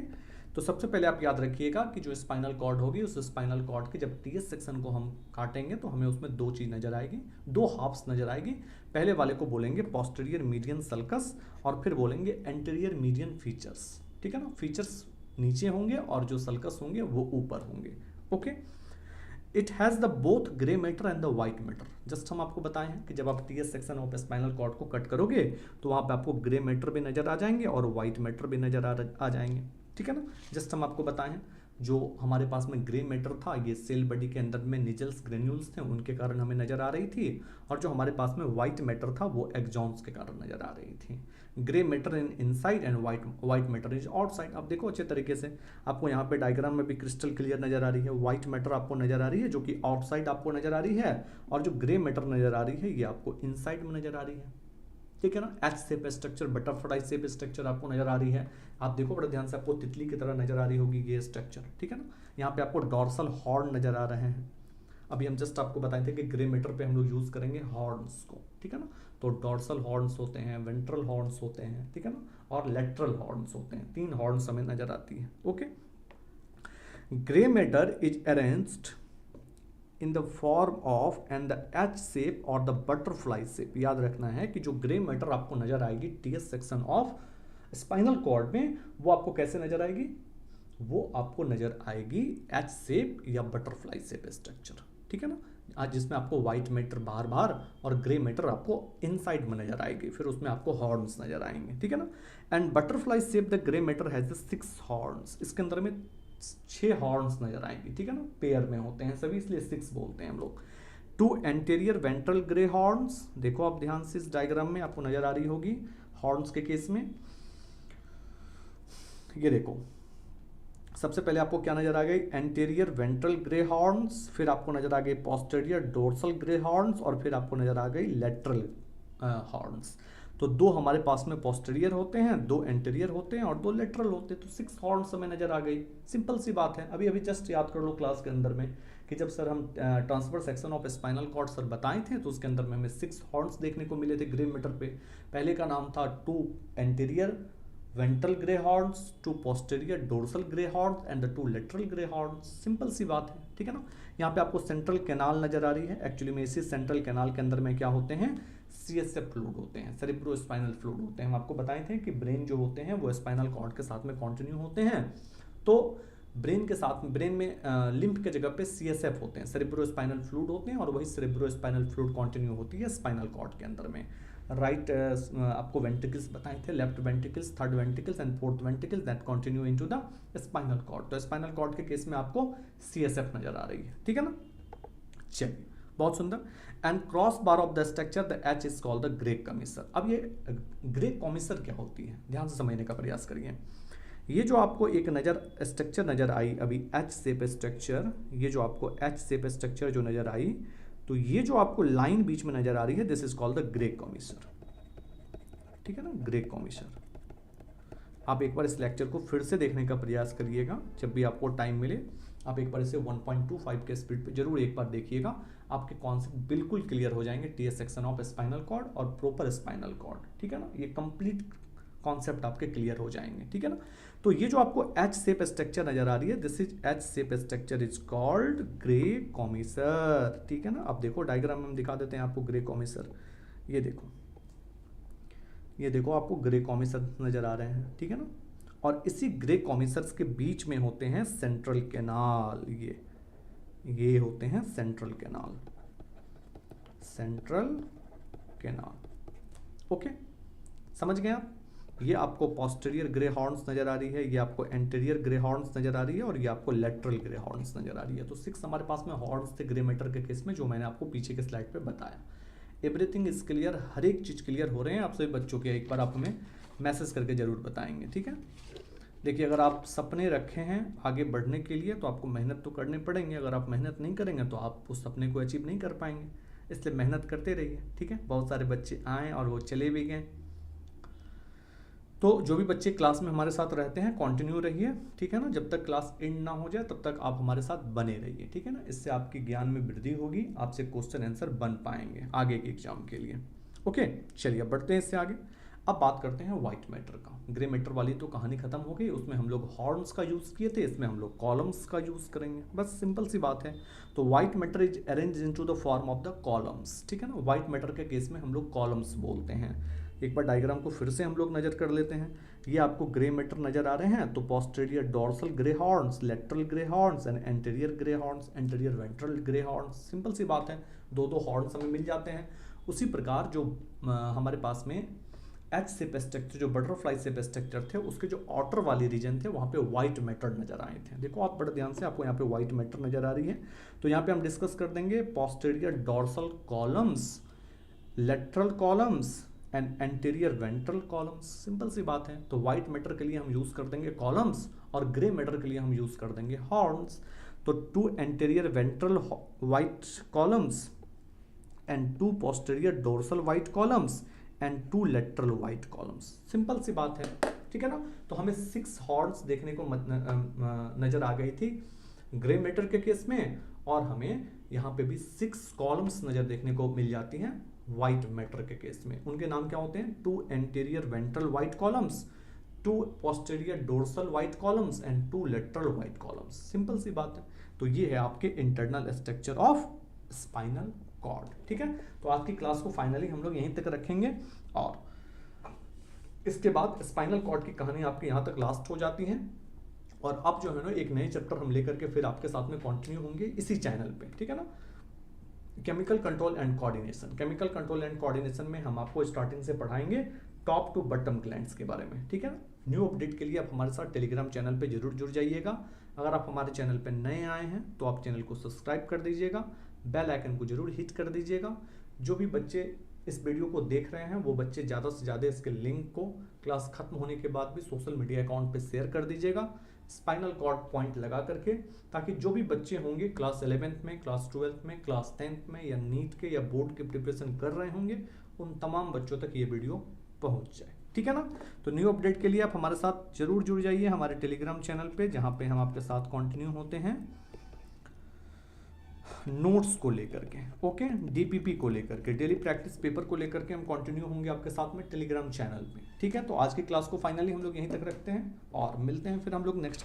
तो सबसे पहले आप याद रखिएगा कि जो स्पाइनल कॉर्ड होगी, उस स्पाइनल कॉर्ड के जब टीएस सेक्शन को हम काटेंगे तो हमें उसमें दो चीज नजर आएगी, दो हाफ्स नजर आएगी। पहले वाले को बोलेंगे पोस्टीरियर मीडियन सल्कस और फिर बोलेंगे एंटीरियर मीडियन फीचर्स, ठीक है ना। फीचर्स नीचे होंगे और जो सल्कस होंगे वो ऊपर होंगे, okay. It has the both grey matter and the white matter. Just हम आपको बताए हैं कि जब आप TS section of spinal cord को कट करोगे तो वहाँ पे आपको ग्रे मैटर भी नजर आ जाएंगे और व्हाइट मैटर भी नजर आ जाएंगे, ठीक है ना। जस्ट हम आपको बताएं हैं, जो हमारे पास में ग्रे मैटर था, ये सेल बॉडी के अंदर में निजल्स ग्रेन्यूल्स थे, उनके कारण हमें नजर आ रही थी, और जो हमारे पास में व्हाइट मैटर था वो एक्सॉन्स के कारण नजर आ रही थी। Grey matter in inside and white matter is outside. आप देखो अच्छे तरीके से, आपको यहाँ पे डायग्राम में भी क्रिस्टल क्लियर नजर आ रही है। व्हाइट मैटर आपको नजर आ रही है जो कि आउटसाइड आपको नजर आ रही है, और जो ग्रे मैटर नजर आ रही है ये आपको इनसाइड में नजर आ रही है, ठीक है ना। H shape structure, butterfly shape structure आपको नजर आ रही है। आप देखो बड़े ध्यान से, आपको तितली की तरह नजर आ रही होगी ये स्ट्रक्चर, ठीक है ना। यहाँ पे आपको डॉर्सल हॉर्न नजर आ रहे हैं। अभी हम जस्ट आपको बताए थे कि ग्रे मैटर पे हम लोग यूज करेंगे हॉर्न्स को, ठीक है ना। तो डॉर्सल हॉर्न्स होते हैं, वेंट्रल हॉर्न्स होते हैं, ठीक है ना, और लेटरल हॉर्न्स होते हैं। 3 हॉर्न्स हमें नजर आती है। Okay, grey matter is arranged in the form of and the H shape और द बटरफ्लाई शेप। याद रखना है कि जो ग्रे मैटर आपको नजर आएगी TS section of spinal cord में, वो आपको कैसे नजर आएगी, वो आपको नजर आएगी एच शेप या बटरफ्लाई शेप स्ट्रक्चर, ठीक है ना। आज जिसमें आपको व्हाइट मैटर बाहर बाहर और ग्रे मैटर आपको इनसाइड में नजर आएगी, फिर उसमें आपको हॉर्न्स नजर आएंगे, ठीक है ना। And butterfly shape the grey matter has 6 horns. इसके अंदर में 6 हॉर्न्स नजर आएंगी, ठीक है ना, पेयर में होते हैं सभी, इसलिए 6 बोलते हैं हम लोग। 2 एंटीरियर वेंट्रल ग्रे हॉर्न्स, देखो आप ध्यान से इस डायग्राम में आपको नजर आ रही होगी हॉर्न्स के केस में। ये देखो, सबसे पहले आपको क्या नजर आ गई, एंटीरियर वेंट्रल ग्रे हॉर्न्स, फिर आपको नजर आ गई पोस्टीरियर डोर्सल ग्रे हॉर्न्स, और फिर आपको नजर आ गई लेटरल हॉर्न्स। तो 2 हमारे पास में पोस्टीरियर होते हैं, 2 एंटीरियर होते हैं और 2 लेटरल होते हैं। तो 6 हॉर्न्स हमें नजर आ गई। सिंपल सी बात है। अभी जस्ट याद कर लो क्लास के अंदर में कि जब सर हम transfer section of spinal cord sir बताए थे, तो उसके अंदर में हमें 6 हॉर्न्स देखने को मिले थे ग्रे मैटर पे। पहले का नाम था 2 anterior ventral grey horns, 2 posterior dorsal grey horns and 2 lateral grey horns. Simple सी बात है, ठीक है ना। यहाँ पे आपको सेंट्रल कैनाल नजर आ रही है। एक्चुअली में इसी सेंट्रल कैनाल के अंदर में क्या होते हैं, सीएसएफ फ्लूइड होते हैं, सेरेब्रो स्पाइनल फ्लूइड होते हैं। हम आपको बताए थे कि ब्रेन जो होते हैं वो स्पाइनल कॉर्ड के साथ में कंटिन्यू होते हैं। तो ब्रेन के साथ में, ब्रेन में लिम्फ के जगह पे सीएसएफ होते हैं, सेरेब्रो स्पाइनल फ्लूइड होते हैं, और वही सेरेब्रो स्पाइनल फ्लूइड कंटिन्यू होती है स्पाइनल कॉर्ड के अंदर में। राइट आपको वेंट्रिकल्स बताए थे, left ventricles, third ventricles and fourth ventricles that continue into the spinal cord. तो स्पाइनल कॉर्ड के केस में आपको सीएसएफ नजर आ रही है, ठीक है ना। चलिए, बहुत सुंदर। And cross bar of the structure the H is called the grey commissure. अब ये ग्रे कमिसर क्या होती है, ध्यान से समझने का प्रयास करिए। ये जो आपको एक स्ट्रक्चर नजर आई अभी, एच शेप स्ट्रक्चर, ये जो आपको एच शेप स्ट्रक्चर जो नजर आई, तो ये जो आपको लाइन बीच में नजर आ रही है, this is called the grey commissure, ठीक है ना, ग्रे कमिसर। आप एक बार इस लेक्चर को फिर से देखने का प्रयास करिएगा, जब भी आपको टाइम मिले आप एक बार इसे 1.25 के स्पीड पे जरूर एक बार देखिएगा। आपके कॉन्सेप्ट बिल्कुल क्लियर हो जाएंगे, TS section of spinal cord और प्रॉपर स्पाइनल कॉर्ड, ठीक है ना। ये कंप्लीट कॉन्सेप्ट आपके क्लियर हो जाएंगे, ठीक है ना। तो ये जो आपको एच शेप स्ट्रक्चर नजर आ रही है, this is H shape structure is called grey commissar, ठीक है ना। अब देखो डायग्राम में हम दिखा देते हैं आपको ग्रे कॉमिसर। ये देखो, ये देखो आपको ग्रे कॉमिसर नजर आ रहे हैं, ठीक है ना। और इसी ग्रे कॉमिसर्स के बीच में होते हैं सेंट्रल कैनाल। ये होते हैं central canal, central canal. Okay, समझ गए आप। ये आपको पोस्टीरियर ग्रे हॉर्न्स नजर आ रही है, ये आपको एंटीरियर ग्रे हॉर्न्स नजर आ रही है, और ये आपको लेटरल ग्रे हॉर्न्स नजर आ रही है। तो 6 हमारे पास में हॉर्न्स थे ग्रे मैटर के केस में, जो मैंने आपको पीछे के स्लाइड पे बताया। एवरीथिंग इज क्लियर, हर एक चीज क्लियर हो रहे हैं आप सभी बच्चों के। एक बार आप हमें मैसेज करके जरूर बताएंगे, ठीक है। देखिए, अगर आप सपने रखे हैं आगे बढ़ने के लिए तो आपको मेहनत तो करनी पड़ेंगे। अगर आप मेहनत नहीं करेंगे तो आप उस सपने को अचीव नहीं कर पाएंगे, इसलिए मेहनत करते रहिए, ठीक है। बहुत सारे बच्चे आए और वो चले भी गए, तो जो भी बच्चे क्लास में हमारे साथ रहते हैं कंटिन्यू रहिए, ठीक है ना। जब तक क्लास एंड ना हो जाए तब तक आप हमारे साथ बने रहिए, ठीक है ना। इससे आपकी ज्ञान में वृद्धि होगी, आपसे क्वेश्चन आंसर बन पाएंगे आगे के एग्जाम के लिए। ओके, चलिए बढ़ते हैं इससे आगे। अब बात करते हैं व्हाइट मैटर का। ग्रे मैटर वाली तो कहानी खत्म हो गई, उसमें हम लोग हॉर्न्स का यूज किए थे, इसमें हम लोग कॉलम्स का यूज करेंगे, बस सिंपल सी बात है। तो white matter is arrange into the form of the columns, ठीक है ना। व्हाइट मैटर के केस में हम लोग कॉलम्स बोलते हैं। एक बार डायग्राम को फिर से हम लोग नजर कर लेते हैं। ये आपको ग्रे मैटर नजर आ रहे हैं, तो posterior dorsal grey horns, lateral grey horns and anterior grey horns, anterior ventral grey horns. Simple सी बात है, दो हॉर्न्स हमें मिल जाते हैं। उसी प्रकार जो हमारे पास में एच शेप स्ट्रक्चर, जो बटरफ्लाई शेप स्ट्रक्चर थे, उसके जो आउटर वाले रीजन थे वहाँ पे व्हाइट मैटर नजर आए थे। देखो आप बड़े ध्यान से, आपको यहाँ पे व्हाइट मैटर नजर आ रही है। तो यहाँ पे हम डिस्कस कर देंगे posterior dorsal columns, lateral columns and anterior ventral columns. Simple सी बात है। तो व्हाइट मैटर के लिए हम यूज कर देंगे कॉलम्स, और ग्रे मैटर के लिए हम यूज कर देंगे हॉर्न्स। तो 2 anterior ventral white columns and 2 posterior dorsal white columns and 2 lateral white columns. Simple सी बात है, ठीक है ना। तो हमें 6 हॉर्न्स देखने को नजर आ गई थी ग्रे मैटर के केस में, और हमें यहाँ पे भी 6 कॉलम्स नजर देखने को मिल जाती हैं व्हाइट मैटर के केस में। उनके नाम क्या होते हैं? 2 anterior ventral white columns, 2 posterior dorsal white columns and 2 lateral white columns. Simple सी बात है। तो ये है आपके internal structure of spinal cord, ठीक है। तो आज की क्लास को फाइनली हम लोग यहीं तक रखेंगे, और इसके बाद स्पाइनल कॉर्ड की कहानी आपकी यहाँ तक लास्ट हो जाती है, और अब जो है ना एक नए चैप्टर हम लेकर के फिर आपके साथ में कंटिन्यू होंगे इसी चैनल पे, ठीक है ना। Chemical control and coordination. Chemical control and coordination में हम आपको स्टार्टिंग से पढ़ाएंगे टॉप टू बॉटम ग्लैंड्स के बारे में, ठीक है ना। न्यू अपडेट के लिए आप हमारे साथ टेलीग्राम चैनल पे जरूर जुड़ जाइएगा। अगर आप हमारे चैनल पे नए आए हैं तो आप चैनल को सब्सक्राइब कर दीजिएगा, बेल आइकन को जरूर हिट कर दीजिएगा। जो भी बच्चे इस वीडियो को देख रहे हैं वो बच्चे ज़्यादा से ज़्यादा इसके लिंक को क्लास खत्म होने के बाद भी सोशल मीडिया अकाउंट पे शेयर कर दीजिएगा स्पाइनल कॉर्ड पॉइंट लगा करके, ताकि जो भी बच्चे होंगे क्लास 11th में, क्लास 12th में, क्लास 10th में, या नीट के या बोर्ड के प्रिपरेशन कर रहे होंगे, उन तमाम बच्चों तक ये वीडियो पहुंच जाए, ठीक है ना। तो न्यू अपडेट के लिए आप हमारे साथ जरूर जुड़ जाइए हमारे टेलीग्राम चैनल पे, जहाँ पे हम आपके साथ कंटिन्यू होते हैं नोट्स को लेकर के, ओके, डीपीपी को लेकर के, डेली प्रैक्टिस पेपर को लेकर के हम कंटिन्यू होंगे आपके साथ में टेलीग्राम चैनल पे, ठीक है। तो आज की क्लास को फाइनली हम लोग यहीं तक रखते हैं, और मिलते हैं फिर हम लोग नेक्स्ट क्लास